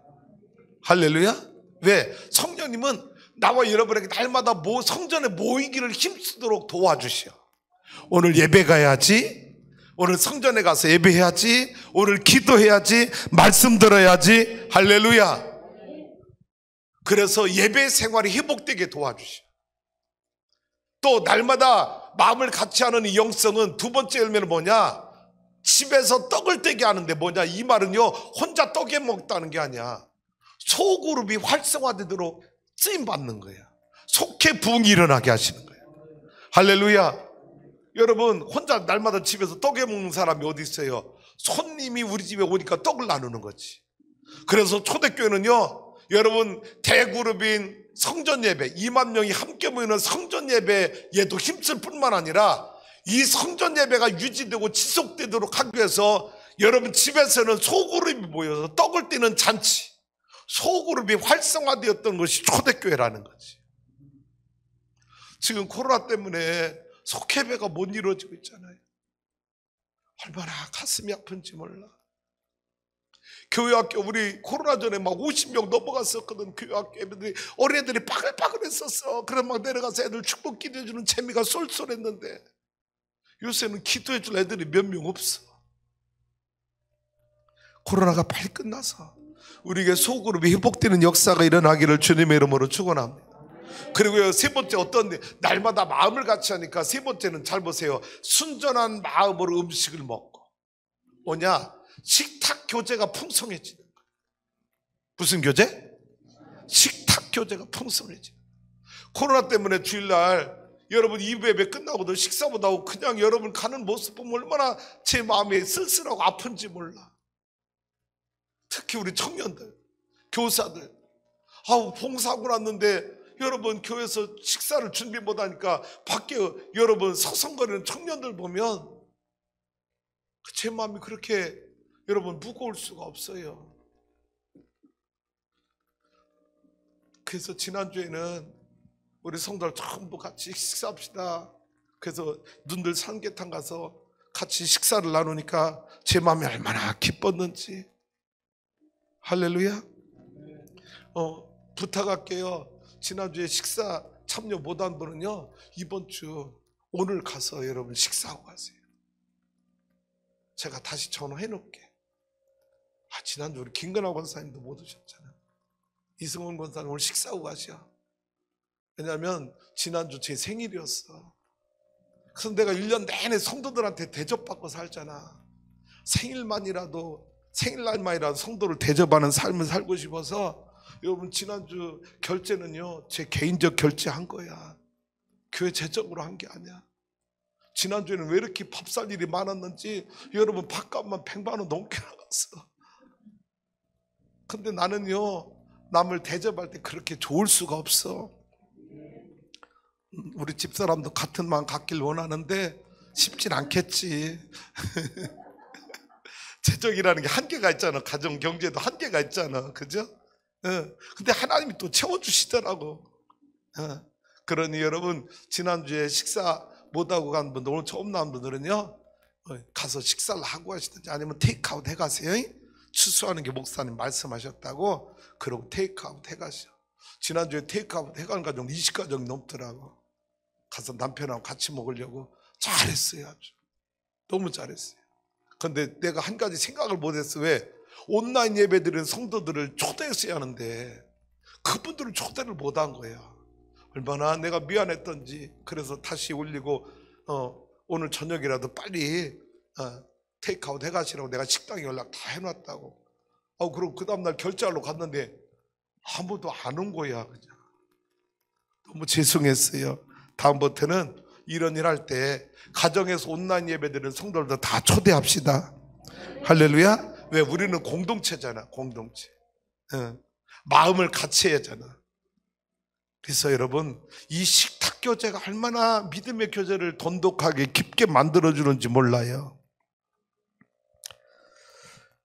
할렐루야. 왜? 성령님은 나와 여러분에게 날마다 성전에 모이기를 힘쓰도록 도와주셔. 오늘 예배 가야지, 오늘 성전에 가서 예배해야지, 오늘 기도해야지, 말씀 들어야지. 할렐루야. 그래서 예배 생활이 회복되게 도와주셔. 또 날마다 마음을 같이 하는 이 영성은 두 번째 열매는 뭐냐? 집에서 떡을 떼게 하는데 뭐냐? 이 말은요, 혼자 떡에 먹다는 게 아니야. 소그룹이 활성화되도록 쓰임받는 거예요. 속해 부흥이 일어나게 하시는 거예요. 할렐루야. 여러분 혼자 날마다 집에서 떡에 먹는 사람이 어디 있어요? 손님이 우리 집에 오니까 떡을 나누는 거지. 그래서 초대교회는요, 여러분 대그룹인 성전 예배 2만 명이 함께 모이는 성전 예배에도 힘쓸 뿐만 아니라 이 성전 예배가 유지되고 지속되도록 하기 위해서 여러분 집에서는 소그룹이 모여서 떡을 띠는 잔치, 소그룹이 활성화되었던 것이 초대교회라는 거지. 지금 코로나 때문에 속예배가 못 이루어지고 있잖아요. 얼마나 가슴이 아픈지 몰라. 교회학교 우리 코로나 전에 막 50명 넘어갔었거든. 교회학교 애들이, 어린애들이 빠글빠글했었어. 그래서 막 내려가서 애들 축복 기도해주는 재미가 쏠쏠했는데 요새는 기도해줄 애들이 몇 명 없어. 코로나가 빨리 끝나서 우리에게 소그룹이 회복되는 역사가 일어나기를 주님의 이름으로 축원합니다. 그리고요, 세 번째 어떤 날마다 마음을 같이 하니까 세 번째는 잘 보세요. 순전한 마음으로 음식을 먹고 뭐냐? 식탁 교제가 풍성해지는 거예요. 무슨 교제? 식탁 교제가 풍성해지는 거예요. 코로나 때문에 주일날 여러분 2부 예배 끝나고도 식사 못하고 그냥 여러분 가는 모습 보면 얼마나 제 마음이 쓸쓸하고 아픈지 몰라. 특히 우리 청년들, 교사들, 봉사하고 났는데 여러분 교회에서 식사를 준비 못하니까 밖에 여러분 서성거리는 청년들 보면 제 마음이 그렇게 여러분 무거울 수가 없어요. 그래서 지난주에는 우리 성도들 전부 같이 식사합시다. 그래서 눈들 삼계탕 가서 같이 식사를 나누니까 제 마음이 얼마나 기뻤는지. 할렐루야. 부탁할게요. 지난주에 식사 참여 못한 분은요, 이번 주 오늘 가서 여러분 식사하고 가세요. 제가 다시 전화해 놓을게. 지난주 우리 김근하 권사님도 못 오셨잖아. 이승훈 권사님 오늘 식사하고 가셔. 왜냐하면 지난주 제 생일이었어. 그래서 내가 1년 내내 성도들한테 대접받고 살잖아. 생일날만이라도 성도를 대접하는 삶을 살고 싶어서 여러분 지난주 결제는요, 제 개인적 결제한 거야. 교회 재정으로 한 게 아니야. 지난주에는 왜 이렇게 밥 살 일이 많았는지 여러분 밥값만 100만 원 넘게 나갔어. 근데 나는요, 남을 대접할 때 그렇게 좋을 수가 없어. 우리 집사람도 같은 마음 갖길 원하는데 쉽진 않겠지. 재정이라는 게 한계가 있잖아. 가정 경제도 한계가 있잖아. 그죠? 근데 하나님이 또 채워주시더라고. 그러니 여러분 지난주에 식사 못하고 간 분들, 오늘 처음 나온 분들은요, 가서 식사를 하고 가시든지 아니면 테이크아웃 해가세요. 추수하는 게 목사님 말씀하셨다고. 그러고 테이크아웃 해가시오. 지난주에 테이크아웃 해간 가정 20가정이 넘더라고. 가서 남편하고 같이 먹으려고. 잘했어요. 아주 너무 잘했어요. 근데 내가 한 가지 생각을 못했어. 왜? 온라인 예배드리는 성도들을 초대했어야 하는데 그분들을 초대를 못한 거야. 얼마나 내가 미안했던지. 그래서 다시 올리고 오늘 저녁이라도 빨리 테이크아웃 해가시라고 내가 식당에 연락 다 해놨다고. 그럼 그 다음날 결제하러 갔는데 아무도 안 온 거야. 그냥. 너무 죄송했어요. 다음부터는 이런 일 할 때 가정에서 온라인 예배드리는 성도들도 다 초대합시다. 할렐루야. 왜? 우리는 공동체잖아. 공동체. 마음을 같이 해야 하잖아. 그래서 여러분, 이 식탁 교제가 얼마나 믿음의 교제를 돈독하게 깊게 만들어주는지 몰라요.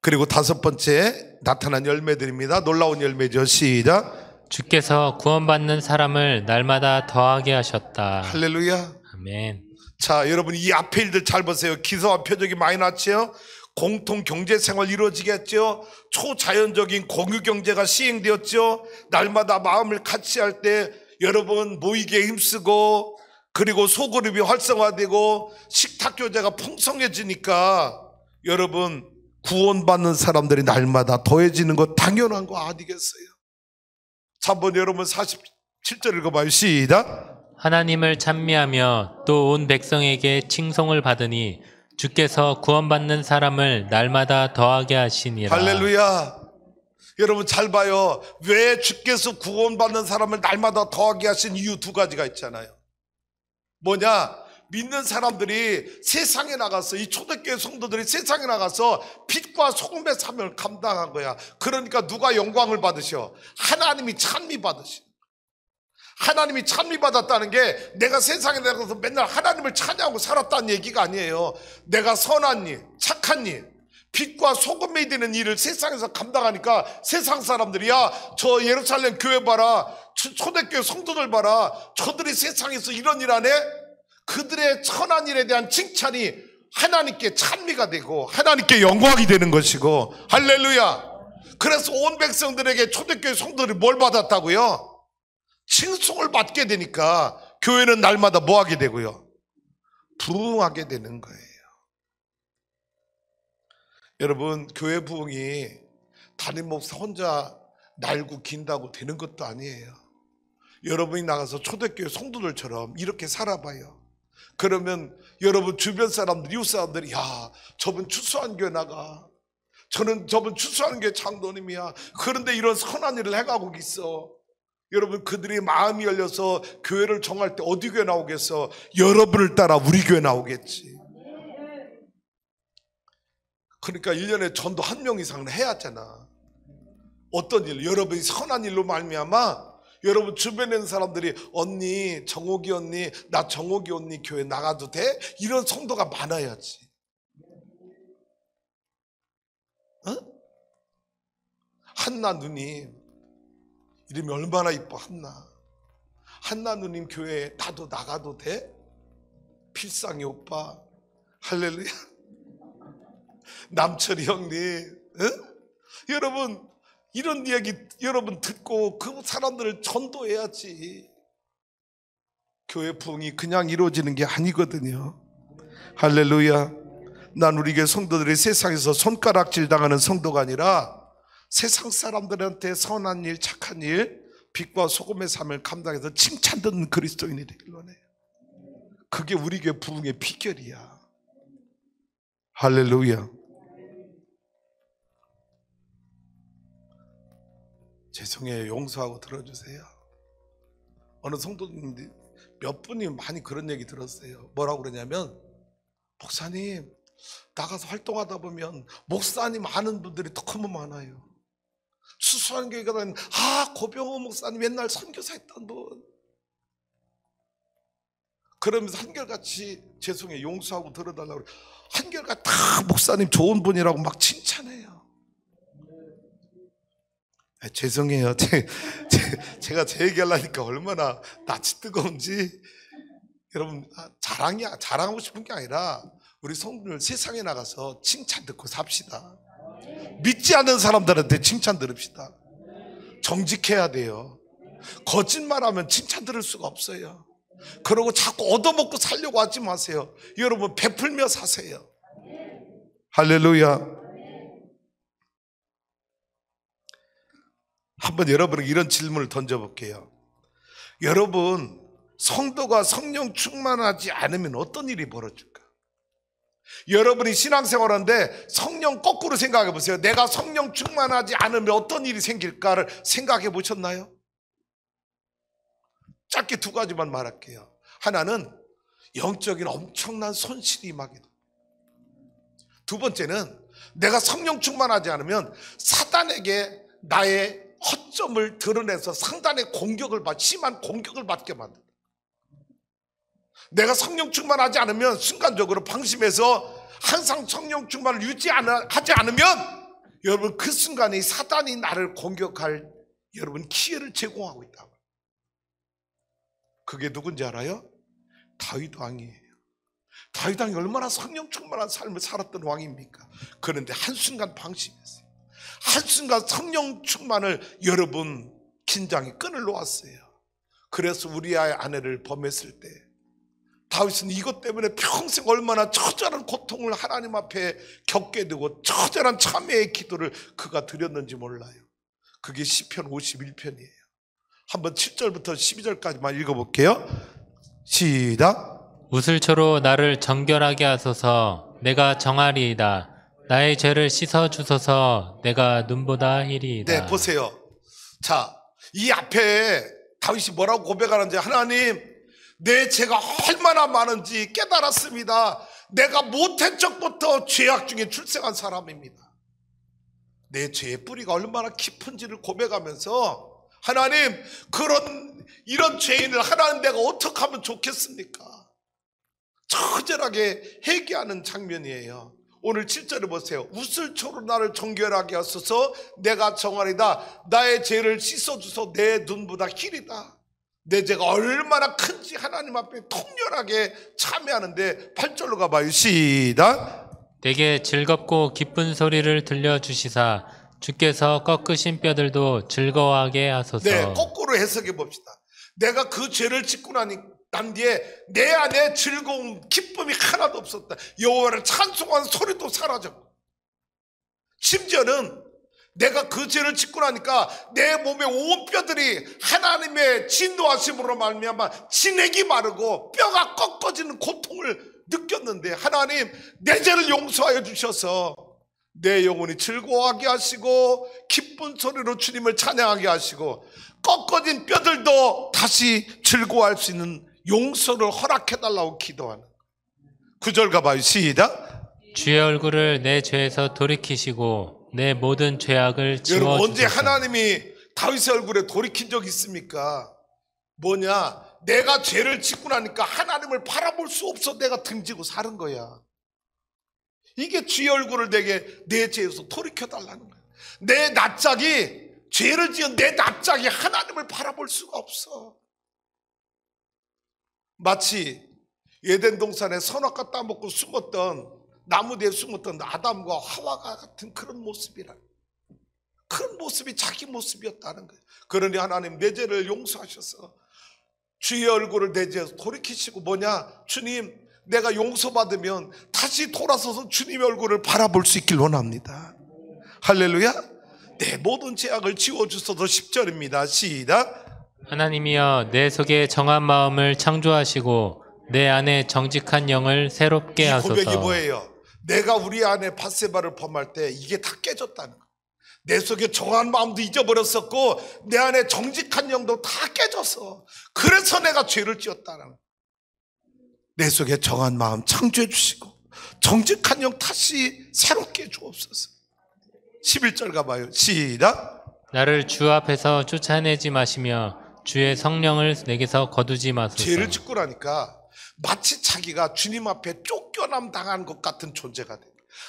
그리고 다섯 번째 나타난 열매들입니다. 놀라운 열매죠. 시작. 주께서 구원받는 사람을 날마다 더하게 하셨다. 할렐루야. 아멘. 자, 여러분 이 앞에 일들 잘 보세요. 기사와 표적이 많이 났죠. 공통 경제생활 이루어지겠죠. 초자연적인 공유경제가 시행되었죠. 날마다 마음을 같이 할 때 여러분 모이기에 힘쓰고, 그리고 소그룹이 활성화되고 식탁교제가 풍성해지니까 여러분 구원받는 사람들이 날마다 더해지는 것 당연한 거 아니겠어요? 자, 한번 여러분 47절 읽어봐요. 시작. 하나님을 찬미하며 또 온 백성에게 칭송을 받으니 주께서 구원받는 사람을 날마다 더하게 하시니라. 할렐루야. 여러분 잘 봐요. 왜 주께서 구원받는 사람을 날마다 더하게 하신 이유 두 가지가 있잖아요. 뭐냐? 믿는 사람들이 세상에 나가서, 이 초대교회 성도들이 세상에 나가서 빛과 소금의 사명을 감당한 거야. 그러니까 누가 영광을 받으셔? 하나님이 찬미 받으셔. 하나님이 찬미 받았다는 게 내가 세상에 나가서 맨날 하나님을 찬양하고 살았다는 얘기가 아니에요. 내가 선한 일, 착한 일, 빛과 소금이 되는 일을 세상에서 감당하니까 세상 사람들이, 야, 저 예루살렘 교회 봐라, 초대교회 성도들 봐라, 저들이 세상에서 이런 일 하네? 그들의 선한 일에 대한 칭찬이 하나님께 찬미가 되고 하나님께 영광이 되는 것이고, 할렐루야. 그래서 온 백성들에게 초대교회 성도들이 뭘 받았다고요? 칭송을 받게 되니까 교회는 날마다 뭐 하게 되고요? 부흥하게 되는 거예요. 여러분, 교회 부흥이 담임 목사 혼자 날고 긴다고 되는 것도 아니에요. 여러분이 나가서 초대교회 성도들처럼 이렇게 살아봐요. 그러면 여러분 주변 사람들, 이웃 사람들이, 야, 저분 추수한 교회 나가, 저분 추수하는 교회 장로님이야. 그런데 이런 선한 일을 해가고 있어. 여러분, 그들이 마음이 열려서 교회를 정할 때 어디 교회 나오겠어? 여러분을 따라 우리 교회 나오겠지. 그러니까 1년에 전도 1명 이상은 해야 하잖아. 어떤 일? 여러분이 선한 일로 말미암아 여러분 주변에 있는 사람들이, 언니, 정옥이 언니, 나 정옥이 언니 교회 나가도 돼? 이런 성도가 많아야지. 어? 한나 누님 이름이 얼마나 이뻐. 한나 누님 교회에 나도 나가도 돼? 필상이 오빠, 할렐루야. 남철이 형님, 응? 여러분 이런 이야기 여러분 듣고 그 사람들을 전도해야지. 교회 부흥이 그냥 이루어지는 게 아니거든요. 할렐루야. 난 우리 교회 성도들이 세상에서 손가락질 당하는 성도가 아니라 세상 사람들한테 선한 일, 착한 일, 빛과 소금의 삶을 감당해서 칭찬 듣는 그리스도인이 되길 원해요. 그게 우리 교회 부흥의 비결이야. 할렐루야. 죄송해요. 용서하고 들어주세요. 어느 성도님들 몇 분이 많이 그런 얘기 들었어요. 뭐라고 그러냐면, 목사님 나가서 활동하다 보면 목사님 아는 분들이 너무 많아요. 수수한 교회가 다니면, 고병호 목사님 옛날 선교사 했던 분. 그러면서 한결같이, 죄송해요, 용서하고 들어달라고 그래. 한결같이 다 목사님 좋은 분이라고 막 칭찬해요. 죄송해요. 제가 제 얘기하려니까 얼마나 낯이 뜨거운지. 여러분, 자랑하고 싶은 게 아니라 우리 성도들 세상에 나가서 칭찬 듣고 삽시다. 믿지 않는 사람들한테 칭찬 들읍시다. 정직해야 돼요. 거짓말하면 칭찬 들을 수가 없어요. 그러고 자꾸 얻어먹고 살려고 하지 마세요. 여러분, 베풀며 사세요. 할렐루야. 한번 여러분에게 이런 질문을 던져볼게요. 여러분, 성도가 성령 충만하지 않으면 어떤 일이 벌어질까? 여러분이 신앙생활하는데 성령 거꾸로 생각해 보세요. 내가 성령 충만하지 않으면 어떤 일이 생길까를 생각해 보셨나요? 짧게 2가지만 말할게요. 하나는 영적인 엄청난 손실이 임하게 됩니다. 2번째는 내가 성령 충만하지 않으면 사단에게 나의 허점을 드러내서 상단의 심한 공격을 받게 만든다. 내가 성령 충만하지 않으면 순간적으로 방심해서 항상 성령 충만을 하지 않으면 여러분 그 순간에 사단이 나를 공격할 여러분 기회를 제공하고 있다. 그게 누군지 알아요? 다윗 왕이에요. 다윗 왕이 얼마나 성령 충만한 삶을 살았던 왕입니까? 그런데 한순간 방심했어요. 한순간 성령 충만을 여러분 긴장이 끈을 놓았어요. 그래서 우리아의 아내를 범했을 때 다윗은 이것 때문에 평생 얼마나 처절한 고통을 하나님 앞에 겪게 되고 처절한 참회의 기도를 그가 드렸는지 몰라요. 그게 시편 51편이에요. 한번 7절부터 12절까지만 읽어볼게요. 시작. 우슬초로 나를 정결하게 하소서. 내가 정하리이다. 나의 죄를 씻어주소서. 내가 눈보다 희리이다. 네, 보세요. 자, 이 앞에 다윗이 뭐라고 고백하는지. 하나님, 내 죄가 얼마나 많은지 깨달았습니다. 내가 못한 적부터 죄악 중에 출생한 사람입니다. 내 죄의 뿌리가 얼마나 깊은지를 고백하면서 하나님, 이런 죄인을 하나님 내가 어떻게 하면 좋겠습니까? 처절하게 회개하는 장면이에요. 오늘 7절을 보세요. 웃을초로 나를 정결하게 하소서. 내가 정하리다. 나의 죄를 씻어주소. 내 눈보다 길이다. 내 죄가 얼마나 큰지 하나님 앞에 통렬하게 참회하는데 8절로 가봐요. 시작. 내게 즐겁고 기쁜 소리를 들려주시사 주께서 꺾으신 뼈들도 즐거워하게 하소서. 네, 거꾸로 해석해 봅시다. 내가 그 죄를 짓고 난 뒤에 내 안에 즐거움, 기쁨이 하나도 없었다. 여호와를 찬송하는 소리도 사라졌고, 심지어는 내가 그 죄를 짓고 나니까 내 몸의 온 뼈들이 하나님의 진노하심으로 말미암아 진액이 마르고 뼈가 꺾어지는 고통을 느꼈는데, 하나님 내 죄를 용서하여 주셔서 내 영혼이 즐거워하게 하시고 기쁜 소리로 주님을 찬양하게 하시고 꺾어진 뼈들도 다시 즐거워할 수 있는 용서를 허락해달라고 기도하는 9절 가봐요. 시작. 주의 얼굴을 내 죄에서 돌이키시고 내 모든 죄악을 지워주소서. 여러분, 언제 하나님이 다윗의 얼굴에 돌이킨 적 있습니까? 뭐냐? 내가 죄를 짓고 나니까 하나님을 바라볼 수 없어 내가 등지고 사는 거야. 이게 주의 얼굴을 내 죄에서 돌이켜달라는 거야. 내 낯짝이, 죄를 지은 내 낯짝이 하나님을 바라볼 수가 없어. 마치 에덴 동산에 선악과 따먹고 숨었던, 나무 뒤에 숨었던 아담과 하와가 같은 그런 모습이라. 그런 모습이 자기 모습이었다는 거예요. 그러니 하나님 내 죄를 용서하셔서 주의 얼굴을 내 죄에서 돌이키시고, 뭐냐? 주님, 내가 용서받으면 다시 돌아서서 주님의 얼굴을 바라볼 수 있길 원합니다. 할렐루야. 내 모든 죄악을 지워주소서. 10절입니다. 시작. 하나님이여 내 속에 정한 마음을 창조하시고 내 안에 정직한 영을 새롭게 하소서. 이 고백이 뭐예요? 내가 우리 안에 밧세바를 범할 때 이게 다 깨졌다는 거예요. 내 속에 정한 마음도 잊어버렸었고 내 안에 정직한 영도 다 깨져서, 그래서 내가 죄를 지었다는 거예요. 내 속에 정한 마음 창조해 주시고 정직한 영 다시 새롭게 해 주옵소서. 11절 가봐요. 시작. 나를 주 앞에서 쫓아내지 마시며 주의 성령을 내게서 거두지 마소서. 죄를 짓고 나니까 마치 자기가 주님 앞에 쫓겨남 당한 것 같은 존재가 돼.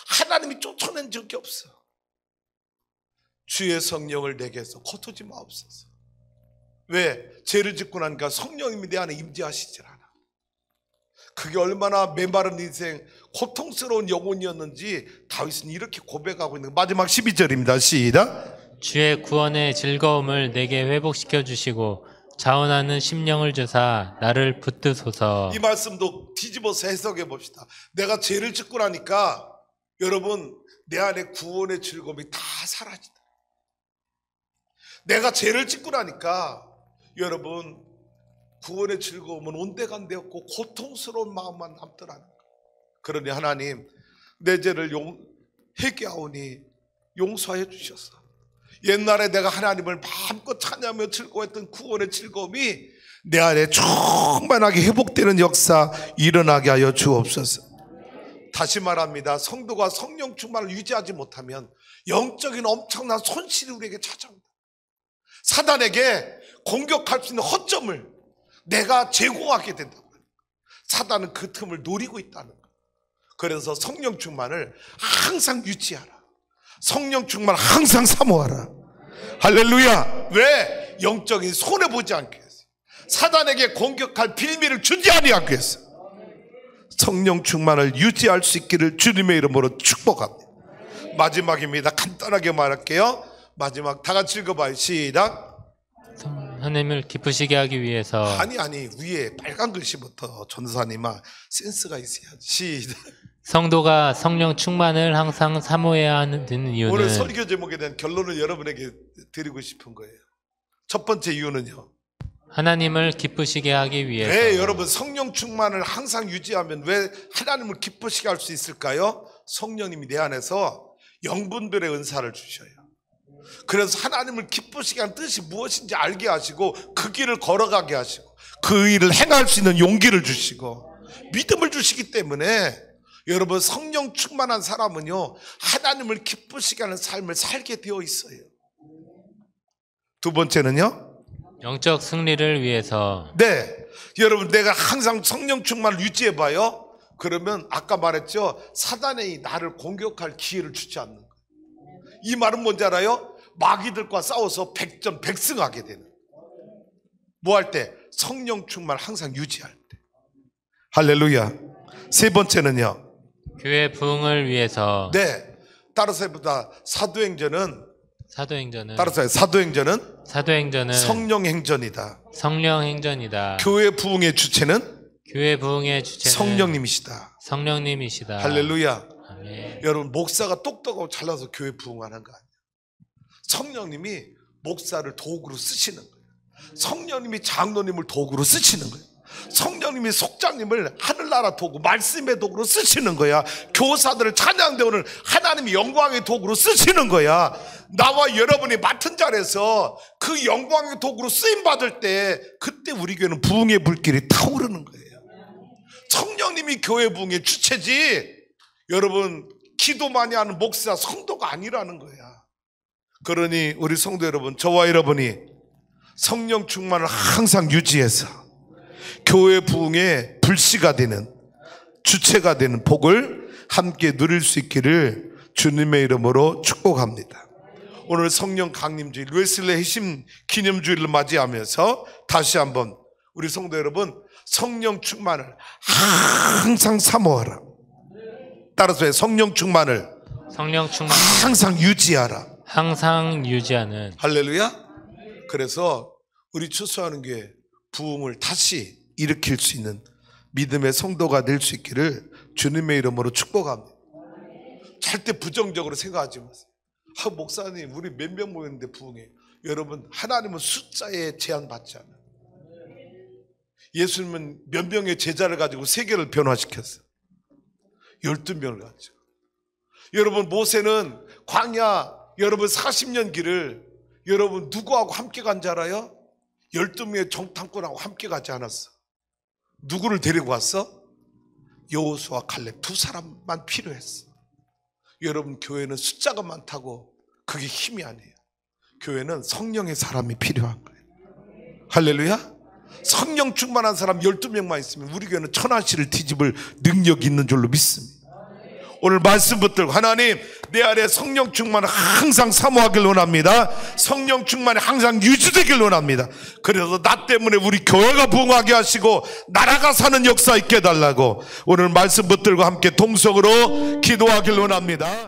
하나님이 쫓아낸 적이 없어. 주의 성령을 내게서 거두지 마옵소서. 왜? 죄를 짓고 나니까 성령님이 내 안에 임재하시질 않아. 그게 얼마나 메마른 인생, 고통스러운 영혼이었는지 다윗은 이렇게 고백하고 있는 거예요. 마지막 12절입니다. 시작. 주의 구원의 즐거움을 내게 회복시켜 주시고 자원하는 심령을 주사 나를 붙드소서. 이 말씀도 뒤집어서 해석해 봅시다. 내가 죄를 짓고 나니까 여러분, 내 안에 구원의 즐거움이 다 사라진다. 내가 죄를 짓고 나니까 여러분, 구원의 즐거움은 온데간데 없고 고통스러운 마음만 남더라는 거예요. 그러니 하나님, 내 죄를 회개하오니 용서해 주셔서 옛날에 내가 하나님을 마음껏 찬양하며 즐거워했던 구원의 즐거움이 내 안에 충만하게 회복되는 역사 일어나게 하여 주옵소서. 다시 말합니다. 성도가 성령 충만을 유지하지 못하면 영적인 엄청난 손실이 우리에게 찾아옵니다. 사단에게 공격할 수 있는 허점을 내가 제공하게 된다고. 사단은 그 틈을 노리고 있다는 거예요. 그래서 성령 충만을 항상 유지하라. 성령 충만을 항상 사모하라. 할렐루야. 왜? 영적인 손해보지 않게 해서, 사단에게 공격할 빌미를 주지 아니하기 위해서 성령 충만을 유지할 수 있기를 주님의 이름으로 축복합니다. 마지막입니다. 간단하게 말할게요. 마지막 다 같이 읽어봐요. 시작. 하나님을 기쁘시게 하기 위해서. 아니 위에 빨간 글씨부터 전사님아 센스가 있어야지. 시작. 성도가 성령 충만을 항상 사모해야 하는 이유는, 오늘 설교 제목에 대한 결론을 여러분에게 드리고 싶은 거예요. 첫 번째 이유는요, 하나님을 기쁘시게 하기 위해서. 왜 여러분 성령 충만을 항상 유지하면 왜 하나님을 기쁘시게 할 수 있을까요? 성령님이 내 안에서 영분별의 은사를 주셔요. 그래서 하나님을 기쁘시게 하는 뜻이 무엇인지 알게 하시고 그 길을 걸어가게 하시고 그 일을 행할 수 있는 용기를 주시고 믿음을 주시기 때문에 여러분, 성령 충만한 사람은요, 하나님을 기쁘시게 하는 삶을 살게 되어 있어요. 두 번째는요, 영적 승리를 위해서. 네, 여러분, 내가 항상 성령 충만을 유지해봐요. 그러면 아까 말했죠, 사단이 나를 공격할 기회를 주지 않는 거예요. 이 말은 뭔지 알아요? 마귀들과 싸워서 백전백승하게 되는. 뭐 할 때? 성령 충만을 항상 유지할 때. 할렐루야. 세 번째는요, 교회 부흥을 위해서. 네, 따라서 해보다 사도행전은 성령 행전이다. 성령 행전이다. 교회 부흥의 주체는 성령님이시다. 성령님이시다. 할렐루야. 아멘. 여러분, 목사가 똑똑하고 잘나서 교회 부흥하는 거 아니에요. 성령님이 목사를 도구로 쓰시는 거예요. 성령님이 장로님을 도구로 쓰시는 거예요. 성령님이 속장님을 하늘나라 도구, 말씀의 도구로 쓰시는 거야. 교사들을 찬양대원을 하나님의 영광의 도구로 쓰시는 거야. 나와 여러분이 맡은 자리에서 그 영광의 도구로 쓰임받을 때, 그때 우리 교회는 부흥의 불길이 타오르는 거예요. 성령님이 교회 부흥의 주체지, 여러분, 기도 많이 하는 목사, 성도가 아니라는 거야. 그러니 우리 성도 여러분, 저와 여러분이 성령 충만을 항상 유지해서 교회 부흥의 불씨가 되는, 주체가 되는 복을 함께 누릴 수 있기를 주님의 이름으로 축복합니다. 오늘 성령 강림주일, 웨슬리 회심 기념주일을 맞이하면서 다시 한번 우리 성도 여러분, 성령 충만을 항상 사모하라. 따라서 성령 충만을 항상 유지하라. 항상 유지하는. 할렐루야. 그래서 우리 추수하는 교회 부흥을 다시 일으킬 수 있는 믿음의 성도가 될 수 있기를 주님의 이름으로 축복합니다. 절대 부정적으로 생각하지 마세요. 목사님, 우리 몇 명 모였는데 부흥해. 여러분, 하나님은 숫자에 제한받지 않아요. 예수님은 몇 명의 제자를 가지고 세계를 변화시켰어요. 12명을 가지고. 여러분, 모세는 광야, 여러분 40년 길을 여러분 누구하고 함께 간 줄 알아요? 12명의 정탐꾼하고 함께 가지 않았어. 누구를 데리고 왔어? 여호수아 칼렙 두 사람만 필요했어. 여러분, 교회는 숫자가 많다고 그게 힘이 아니에요. 교회는 성령의 사람이 필요한 거예요. 할렐루야. 성령 충만한 사람 12명만 있으면 우리 교회는 천하시를 뒤집을 능력이 있는 줄로 믿습니다. 오늘 말씀 붙들고, 하나님, 내 안에 성령 충만을 항상 사모하길 원합니다. 성령 충만이 항상 유지되길 원합니다. 그래서 나 때문에 우리 교회가 부흥하게 하시고 나라가 사는 역사 있게 해달라고 오늘 말씀 붙들고 함께 동성으로 기도하길 원합니다.